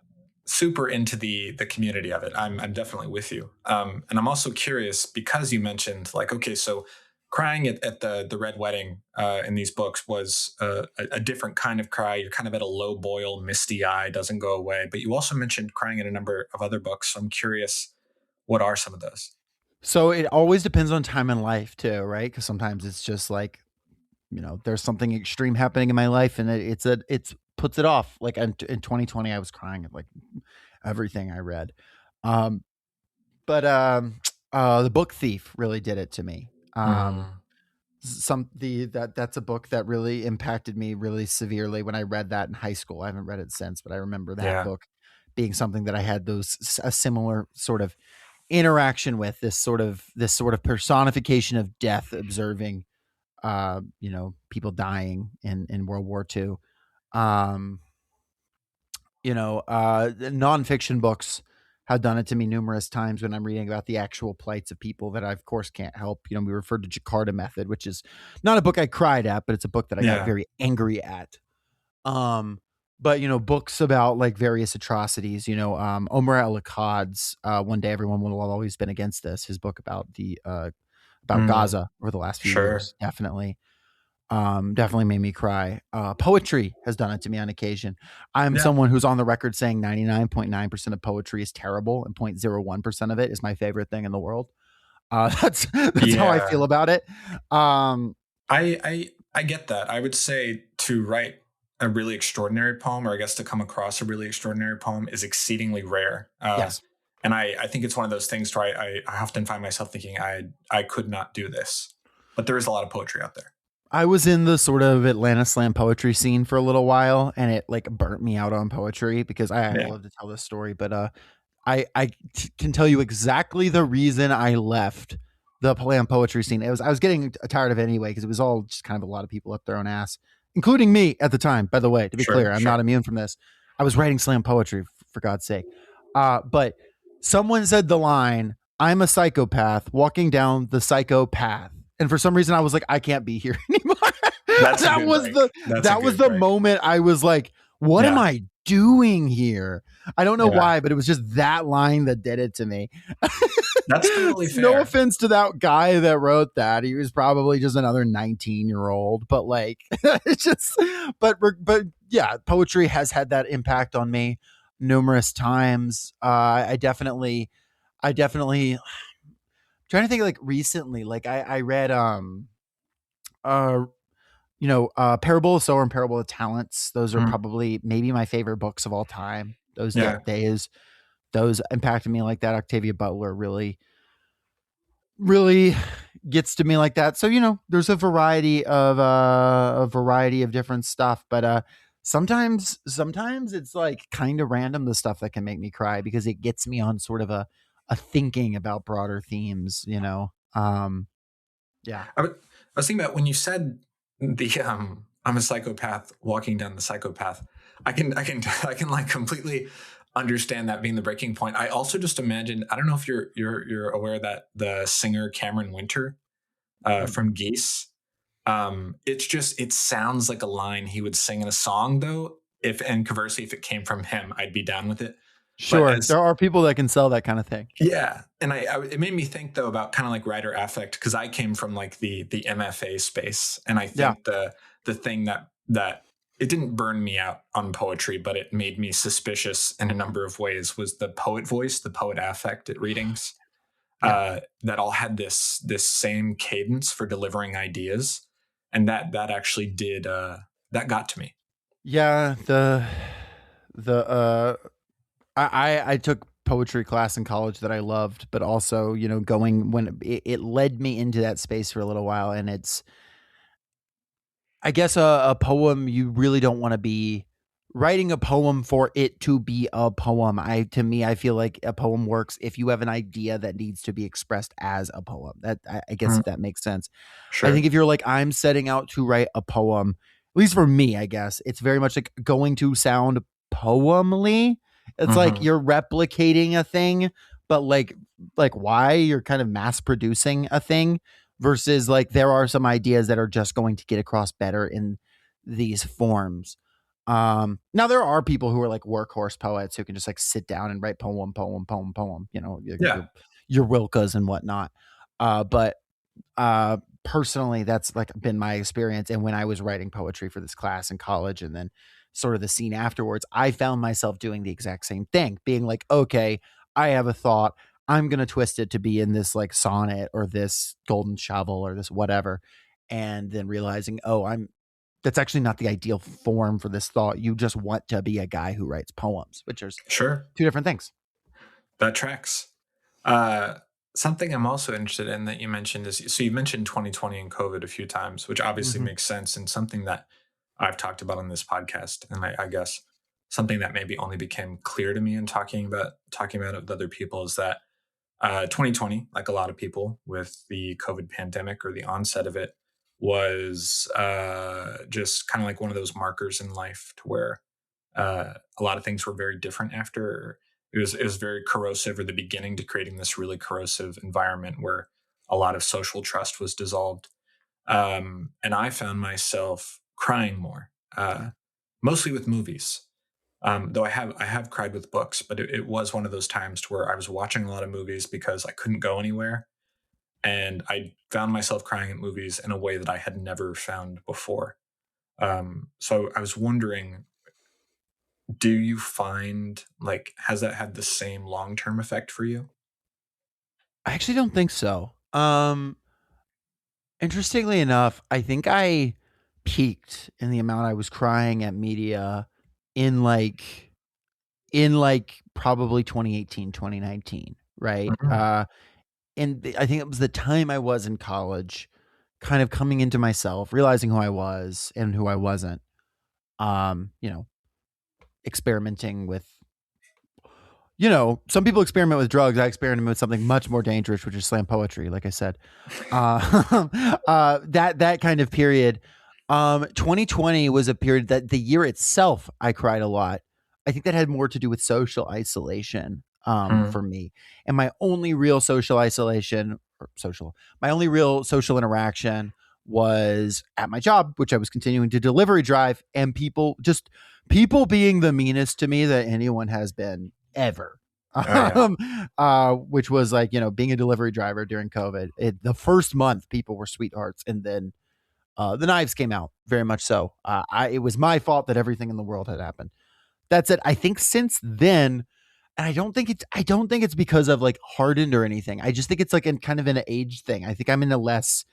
E: super into the community of it. I'm definitely with you. And I'm also curious because you mentioned like, okay, so crying at the Red Wedding in these books was a different kind of cry. You're kind of at a low boil, misty eye, doesn't go away. But you also mentioned crying in a number of other books. So I'm curious, what are some of those?
B: So it always depends on time in life too, right? Because sometimes it's just like, there's something extreme happening in my life and it puts it off. Like in 2020, I was crying at like everything I read. But The Book Thief really did it to me. That's a book that really impacted me really severely when I read that in high school. I haven't read it since, but I remember that book being something that I had a similar sort of interaction with, this sort of personification of death, observing people dying in World War II. Nonfiction books have done it to me numerous times when I'm reading about the actual plights of people that I, of course, can't help. We referred to Jakarta Method, which is not a book I cried at, but it's a book that I got very angry at. But, books about like various atrocities, Omar El-Akkad's One Day Everyone Will Have Always Been Against This, his book about Gaza over the last few years, definitely made me cry. Poetry has done it to me on occasion. I'm someone who's on the record saying 99.9% of poetry is terrible and 0.01% of it is my favorite thing in the world. That's how I feel about it.
E: I get that. I would say to write a really extraordinary poem, or I guess to come across a really extraordinary poem, is exceedingly rare.
B: Yes.
E: And I think it's one of those things where I often find myself thinking I could not do this, but there is a lot of poetry out there.
B: I was in the sort of Atlanta slam poetry scene for a little while, and it like burnt me out on poetry because I love to tell this story, but I can tell you exactly the reason I left the slam poetry scene. I was getting tired of it anyway because it was all just kind of a lot of people up their own ass, including me at the time. By the way, to be clear, I'm not immune from this. I was writing slam poetry for God's sake, but someone said the line, "I'm a psychopath walking down the psychopath." And for some reason I was like, I can't be here anymore. That was the moment I was like, what am I doing here? I don't know why, but it was just that line that did it to me.
E: That's totally fair.
B: No offense to that guy that wrote that. He was probably just another 19-year-old, but like, it's just, but yeah, poetry has had that impact on me numerous times. I definitely trying to think like recently, like I read Parable of Sower and Parable of Talents. Those are probably maybe my favorite books of all time. Those days, those impacted me like that. Octavia Butler really gets to me like that. So there's a variety of different stuff, but sometimes it's like kind of random, the stuff that can make me cry because it gets me on sort of a thinking about broader themes, I
E: was thinking about when you said I'm a psychopath walking down the psychopath. I can like completely understand that being the breaking point. I also just imagine, I don't know if you're aware that the singer Cameron Winter from Geese, it sounds like a line he would sing in a song though. And conversely, if it came from him, I'd be down with it.
B: Sure. There are people that can sell that kind of thing.
E: Yeah. And it made me think though about kind of like writer affect, because I came from like the MFA space. And I think the thing that it didn't burn me out on poetry, but it made me suspicious in a number of ways, was the poet voice, the poet affect at readings. That all had this same cadence for delivering ideas. And that actually did that got to me.
B: Yeah, I took poetry class in college that I loved, but also, you know, going when it led me into that space for a little while. And it's, I guess, a poem, you really don't want to be writing a poem for it to be a poem. To me, I feel like a poem works if you have an idea that needs to be expressed as a poem. That I guess if that makes sense.
E: Sure.
B: I think if you're like, I'm setting out to write a poem, at least for me, I guess it's very much like going to sound poemly. It's like you're replicating a thing, but like why you're kind of mass producing a thing, versus like there are some ideas that are just going to get across better in these forms. Now there are people who are like workhorse poets who can just like sit down and write poem, you know, your Wilkas and whatnot. But personally, that's like been my experience. And when I was writing poetry for this class in college, and then sort of the scene afterwards, I found myself doing the exact same thing, being like, okay, I have a thought, I'm going to twist it to be in this like sonnet or this golden shovel or this whatever. And then realizing, that's actually not the ideal form for this thought. You just want to be a guy who writes poems, which is
E: two
B: different things.
E: That tracks. Something I'm also interested in that you mentioned is, so you mentioned 2020 and COVID a few times, which obviously makes sense, and something that I've talked about on this podcast. And I guess something that maybe only became clear to me in talking about it with other people is that 2020, like a lot of people with the COVID pandemic or the onset of it, was just kind of like one of those markers in life to where a lot of things were very different after. It was very corrosive, or the beginning to creating this really corrosive environment where a lot of social trust was dissolved. And I found myself crying more, mostly with movies. Though I have cried with books, but it was one of those times to where I was watching a lot of movies because I couldn't go anywhere. And I found myself crying at movies in a way that I had never found before. So I was wondering, do you find, like, has that had the same long-term effect for you?
B: I actually don't think so. Interestingly enough, I think I peaked in the amount I was crying at media in like probably 2018, 2019, right? And I think it was the time I was in college, kind of coming into myself, realizing who I was and who I wasn't. You know, experimenting with, you know, some people experiment with drugs. I experimented with something much more dangerous, which is slam poetry, like I said. That kind of period. 2020 was a period that the year itself, I cried a lot. I think that had more to do with social isolation for me. And my only real social interaction was at my job, which I was continuing to delivery drive, and people being the meanest to me that anyone has been ever. Which was like, you know, being a delivery driver during COVID. The first month, people were sweethearts, and then the knives came out, very much so. It was my fault that everything in the world had happened. That's it. I think since then, and I don't think it's because of like hardened or anything. I just think it's like kind of an age thing. I think I'm in a less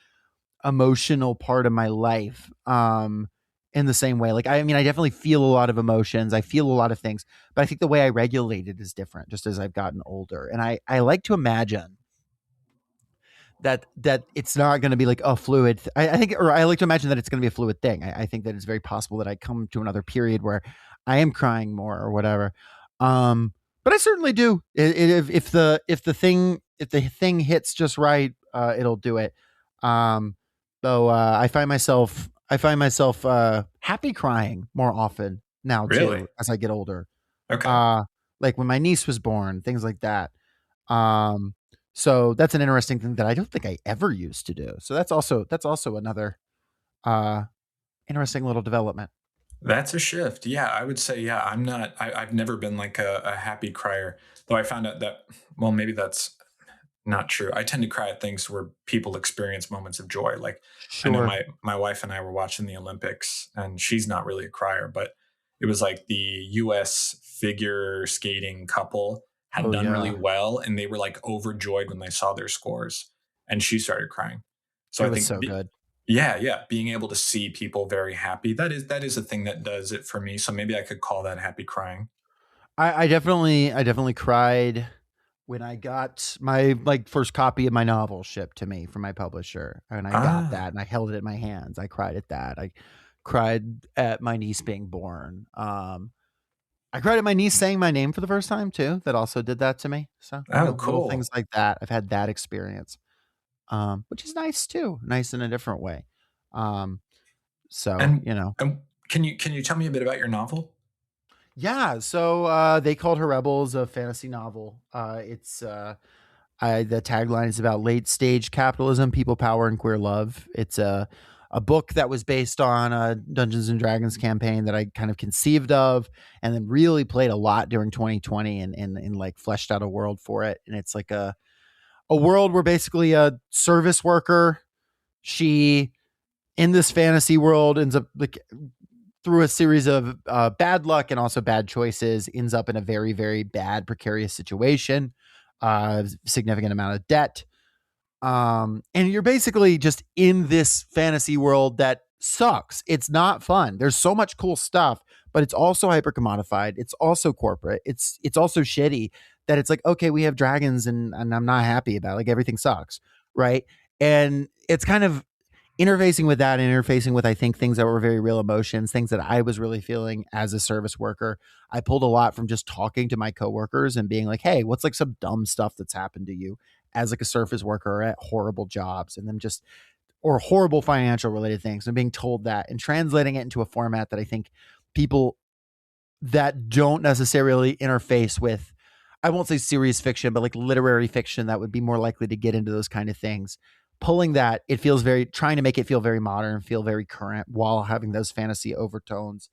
B: emotional part of my life. In the same way, like, I mean, I definitely feel a lot of emotions. I feel a lot of things, but I think the way I regulate it is different just as I've gotten older. And I like to imagine that it's not going to be like a fluid. I like to imagine that it's going to be a fluid thing. I think that it's very possible that I come to another period where I am crying more or whatever. But I certainly do. If the thing hits just right, it'll do it. Though I find myself happy crying more often now too as I get older.
E: Okay.
B: Like when my niece was born, things like that. So that's an interesting thing that I don't think I ever used to do. So that's also another interesting little development.
E: That's a shift. Yeah, I would say, yeah, I've never been like a happy crier, though I found out that, well, maybe that's not true. I tend to cry at things where people experience moments of joy. Like I know
B: Sure.
E: my wife and I were watching the Olympics, and she's not really a crier, but it was like the US figure skating couple had
B: Oh
E: done really
B: yeah.
E: well, and they were like overjoyed when they saw their scores, and she started crying. So
B: It
E: I
B: was
E: think
B: so good.
E: yeah, yeah, being able to see people very happy, that is a thing that does it for me. So maybe I could call that happy crying.
B: I definitely cried when I got my like first copy of my novel shipped to me from my publisher, and I got
E: Ah,
B: that and I held it in my hands. I cried at that. I cried at my niece being born. I cried at my niece saying my name for the first time too. That also did that to me. So,
E: oh,
B: little
E: cool.
B: things like that. I've had that experience, which is nice too. Nice in a different way. Um, so,
E: And and can you tell me a bit about your novel?
B: yeah. So they called her Rebels, a fantasy novel. The tagline is about late stage capitalism, people power, and queer love. It's a book that was based on a Dungeons and Dragons campaign that I kind of conceived of and then really played a lot during 2020 and like fleshed out a world for it. And it's like a world where basically a service worker, she in this fantasy world ends up like through a series of bad luck and also bad choices, ends up in a very, very bad, precarious situation, significant amount of debt. And you're basically just in this fantasy world that sucks. It's not fun. There's so much cool stuff, but it's also hyper commodified. It's also corporate. It's also shitty that it's like, okay, we have dragons and I'm not happy about it. Like everything sucks. Right. And it's kind of interfacing with that, interfacing with, I think, things that were very real emotions, things that I was really feeling as a service worker. I pulled a lot from just talking to my coworkers and being like, hey, what's like some dumb stuff that's happened to you as like a service worker or at horrible jobs, and then just or horrible financial related things, and being told that and translating it into a format that I think people that don't necessarily interface with, I won't say serious fiction, but like literary fiction that would be more likely to get into those kind of things. Pulling that, it feels very trying to make it feel very modern, feel very current while having those fantasy overtones.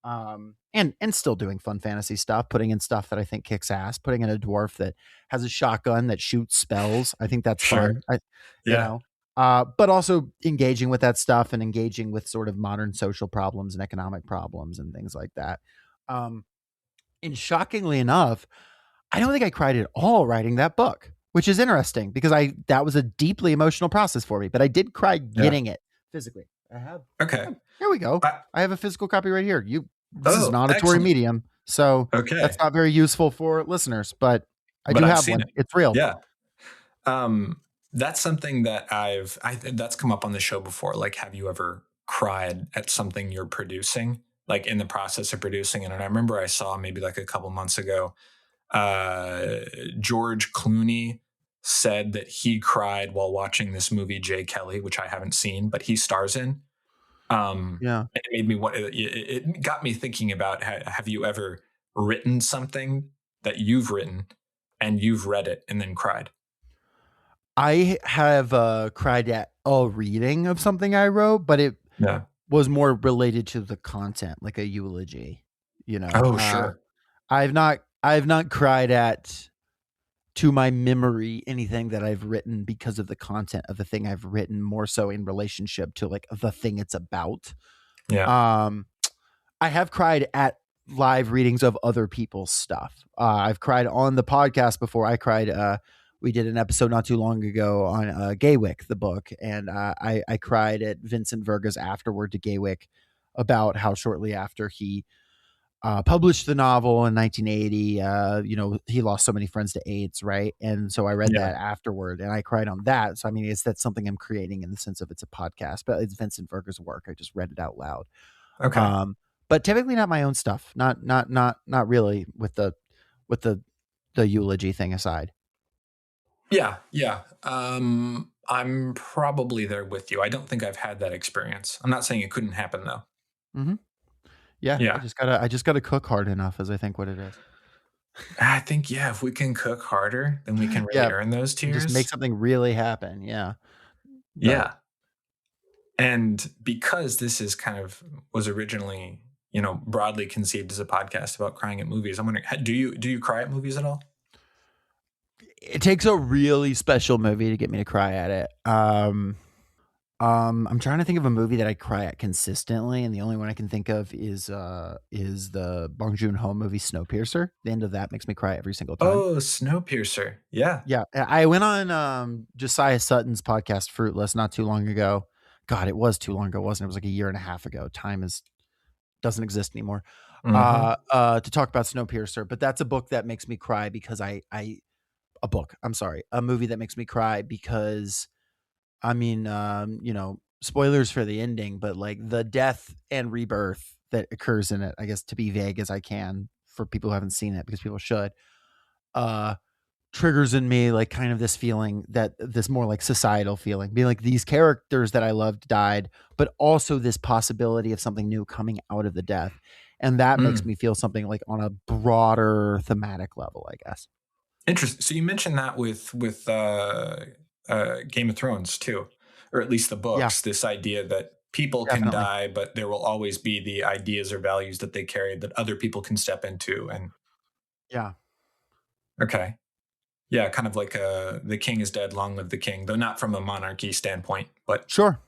B: And still doing fun fantasy stuff, putting in stuff that I think kicks ass, putting in a dwarf that has a shotgun that shoots spells. I think that's
E: Sure.
B: fun. You
E: Yeah.
B: know, but also engaging with that stuff and engaging with sort of modern social problems and economic problems and things like that. Um, and shockingly enough, I don't think I cried at all writing that book, which is interesting because that was a deeply emotional process for me, but I did cry
E: Yeah.
B: getting it physically. I have
E: Okay.
B: Here we go.
E: I,
B: I have a physical copy right here. This is an
E: oh,
B: auditory
E: excellent.
B: medium, so
E: Okay.
B: that's not very useful for listeners, but I
E: But
B: do
E: I've
B: have
E: seen
B: one.
E: it.
B: It's real.
E: Yeah. That's something that that's come up on the show before. Like, have you ever cried at something you're producing, like in the process of producing it? And I remember I saw maybe like a couple months ago, uh, George Clooney said that he cried while watching this movie Jay Kelly, which I haven't seen, but he stars in.
B: Yeah.
E: It made me want. It got me thinking about have you ever written something that you've written and you've read it and then cried?
B: I have cried at a reading of something I wrote, but it
E: Yeah.
B: was more related to the content, like a eulogy. You know,
E: Oh, sure.
B: I've not cried at to my memory anything that I've written because of the content of the thing I've written, more so in relationship to like the thing it's about.
E: Yeah.
B: Um, I have cried at live readings of other people's stuff. I've cried on the podcast before. I cried. We did an episode not too long ago on Gaywick, the book, and I cried at Vincent Verga's afterword to Gaywick about how shortly after he published the novel in 1980, he lost so many friends to AIDS, right? And so I read
E: Yeah.
B: that afterward, and I cried on that. So I mean, that's something I'm creating in the sense of it's a podcast, but it's Vincent Verga's work. I just read it out loud.
E: Okay.
B: But typically not my own stuff. Not really with the eulogy thing aside.
E: Yeah. Yeah. I'm probably there with you. I don't think I've had that experience. I'm not saying it couldn't happen though.
B: Mm-hmm. Yeah,
E: Yeah.
B: I just gotta cook hard enough, as I think what it is.
E: I think, yeah, if we can cook harder, then we can really
B: Yeah,
E: earn those
B: and just make
E: tears.
B: something really happen. Yeah, but
E: Yeah. And because this is kind of was originally, broadly conceived as a podcast about crying at movies. I'm wondering, do you cry at movies at all?
B: It takes a really special movie to get me to cry at it. I'm trying to think of a movie that I cry at consistently, and the only one I can think of is the Bong Joon-ho movie Snowpiercer. The end of that makes me cry every single time.
E: Oh, Snowpiercer. Yeah.
B: Yeah, I went on Josiah Sutton's podcast Fruitless not too long ago. God, it was too long ago, wasn't it? It was like a year and a half ago. Time doesn't exist anymore. To talk about Snowpiercer, but that's a book that makes me cry because a movie that makes me cry because spoilers for the ending, but like the death and rebirth that occurs in it, I guess to be vague as I can for people who haven't seen it, because people should, triggers in me like kind of this feeling, that this more like societal feeling, being like these characters that I loved died, but also this possibility of something new coming out of the death. And that makes me feel something like on a broader thematic level, I guess.
E: Interesting. So you mentioned that with Game of Thrones too, or at least the books. Yeah. This idea that people can die, but there will always be the ideas or values that they carry that other people can step into. And okay, yeah, kind of like the king is dead, long live the king, though not from a monarchy standpoint, but
B: sure.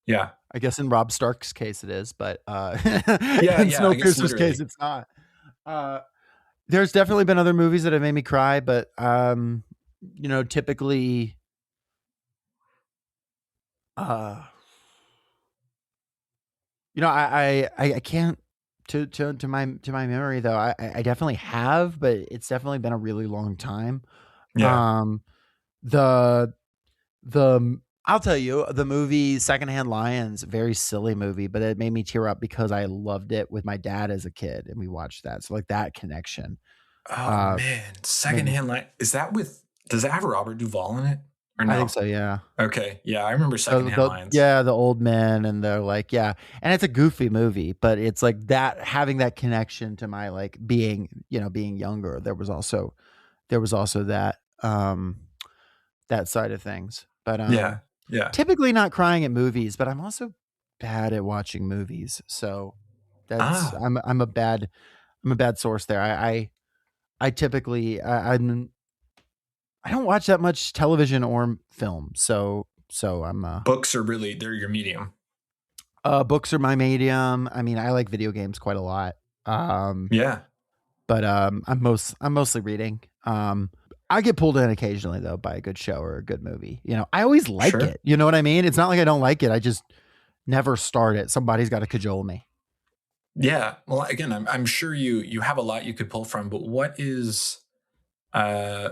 E: Yeah,
B: I guess in Robb Stark's case it is, but in
E: Snowpiercer's
B: case it's not. There's definitely been other movies that have made me cry, but typically, I can't to my memory though. I definitely have, but it's definitely been a really long time.
E: Yeah.
B: I'll tell you, the movie Secondhand Lions, very silly movie, but it made me tear up because I loved it with my dad as a kid, and we watched that. So like that connection.
E: Oh man, Secondhand Lions. Does that have Robert Duvall in it? Or no?
B: I think so, yeah.
E: Okay, yeah, I remember Secondhand Lions.
B: Yeah, the old men, and they're like, yeah, and it's a goofy movie, but it's like that, having that connection to my like being younger. There was also that that side of things, but
E: yeah.
B: Typically not crying at movies, but I'm also bad at watching movies, so that's I'm a bad source there. I typically I don't watch that much television or film, so I'm
E: books are really, they're your medium.
B: Books are my medium. I mean, I like video games quite a lot. But I'm mostly reading. I get pulled in occasionally though by a good show or a good movie. I always like it. You know what I mean? It's not like I don't like it. I just never start it. Somebody's got to cajole me.
E: Yeah. Well, again, I'm sure you have a lot you could pull from, but what is a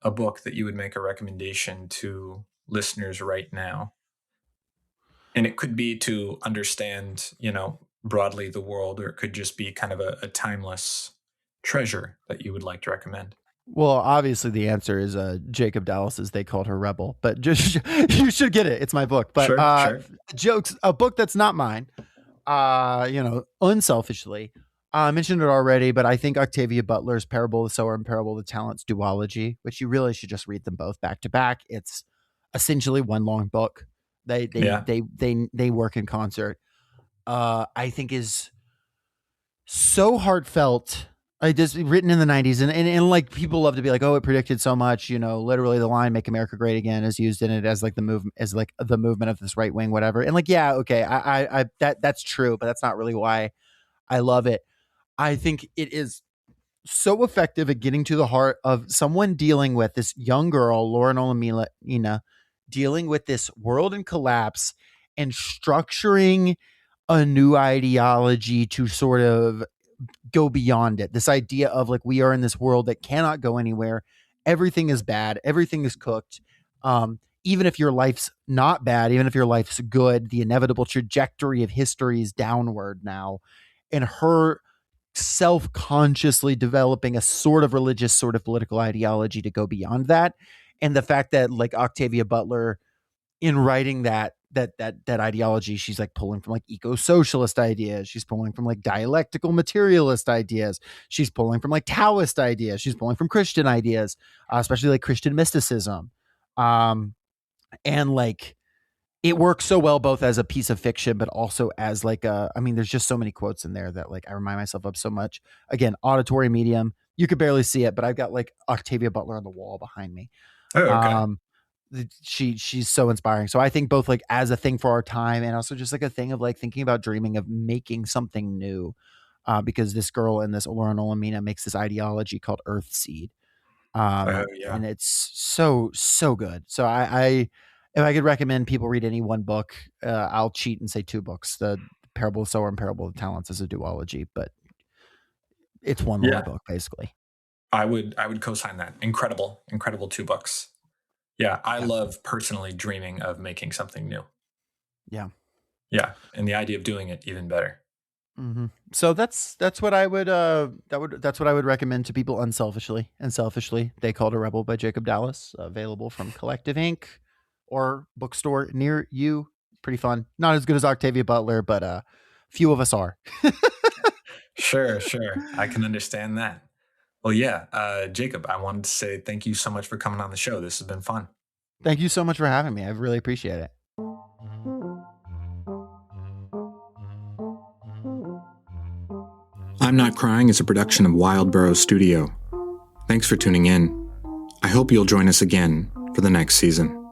E: book that you would make a recommendation to listeners right now? And it could be to understand, broadly the world, or it could just be kind of a timeless treasure that you would like to recommend.
B: Well, obviously the answer is Jacob Dallas's They Called Her Rebel, but just you should get it. It's my book. But
E: sure.
B: Jokes, a book that's not mine. Unselfishly, I mentioned it already, but I think Octavia Butler's Parable of the Sower and Parable of the Talents duology, which you really should just read them both back to back. It's essentially one long book. They work in concert. I think is so heartfelt. Just written in the 90s, and like people love to be like, oh, it predicted so much. Literally the line "Make America Great Again" is used in it as like the movement of this right wing, whatever. And like, yeah, okay, I that's true, but that's not really why I love it. I think it is so effective at getting to the heart of someone dealing with this young girl, Lauren Olamina, dealing with this world in collapse and structuring a new ideology to sort of go beyond it. This idea of like, we are in this world that cannot go anywhere. Everything is bad. Everything is cooked. Even if your life's not bad, even if your life's good, the inevitable trajectory of history is downward now. And her self-consciously developing a sort of religious, sort of political ideology to go beyond that. And the fact that like Octavia Butler, in writing that ideology, she's like pulling from like eco-socialist ideas. She's pulling from like dialectical materialist ideas. She's pulling from like Taoist ideas. She's pulling from Christian ideas, especially like Christian mysticism. And like, it works so well both as a piece of fiction, but also as like there's just so many quotes in there that like I remind myself of so much. Again, auditory medium. You could barely see it, but I've got like Octavia Butler on the wall behind me.
E: Oh, okay.
B: She's so inspiring. So I think both like as a thing for our time and also just like a thing of like thinking about dreaming of making something new. Because this girl in this Elora Olamina makes this ideology called Earthseed. And it's so good. So I if I could recommend people read any one book, I'll cheat and say 2 books: the Parable of the Sower and Parable of the Talents as a duology, but it's one long book basically.
E: I would co-sign that. Incredible 2 books. Yeah, I love personally dreaming of making something new.
B: Yeah,
E: and the idea of doing it even better.
B: Mm-hmm. So that's what I would that's what I would recommend to people unselfishly and selfishly. They Called a Rebel by Jacob Dallas, available from Collective Inc. or bookstore near you. Pretty fun. Not as good as Octavia Butler, but few of us are.
E: Sure. I can understand that. Well, yeah, Jacob, I wanted to say thank you so much for coming on the show. This has been fun.
B: Thank you so much for having me. I really appreciate it.
A: I'm Not Crying is a production of Wildborough Studio. Thanks for tuning in. I hope you'll join us again for the next season.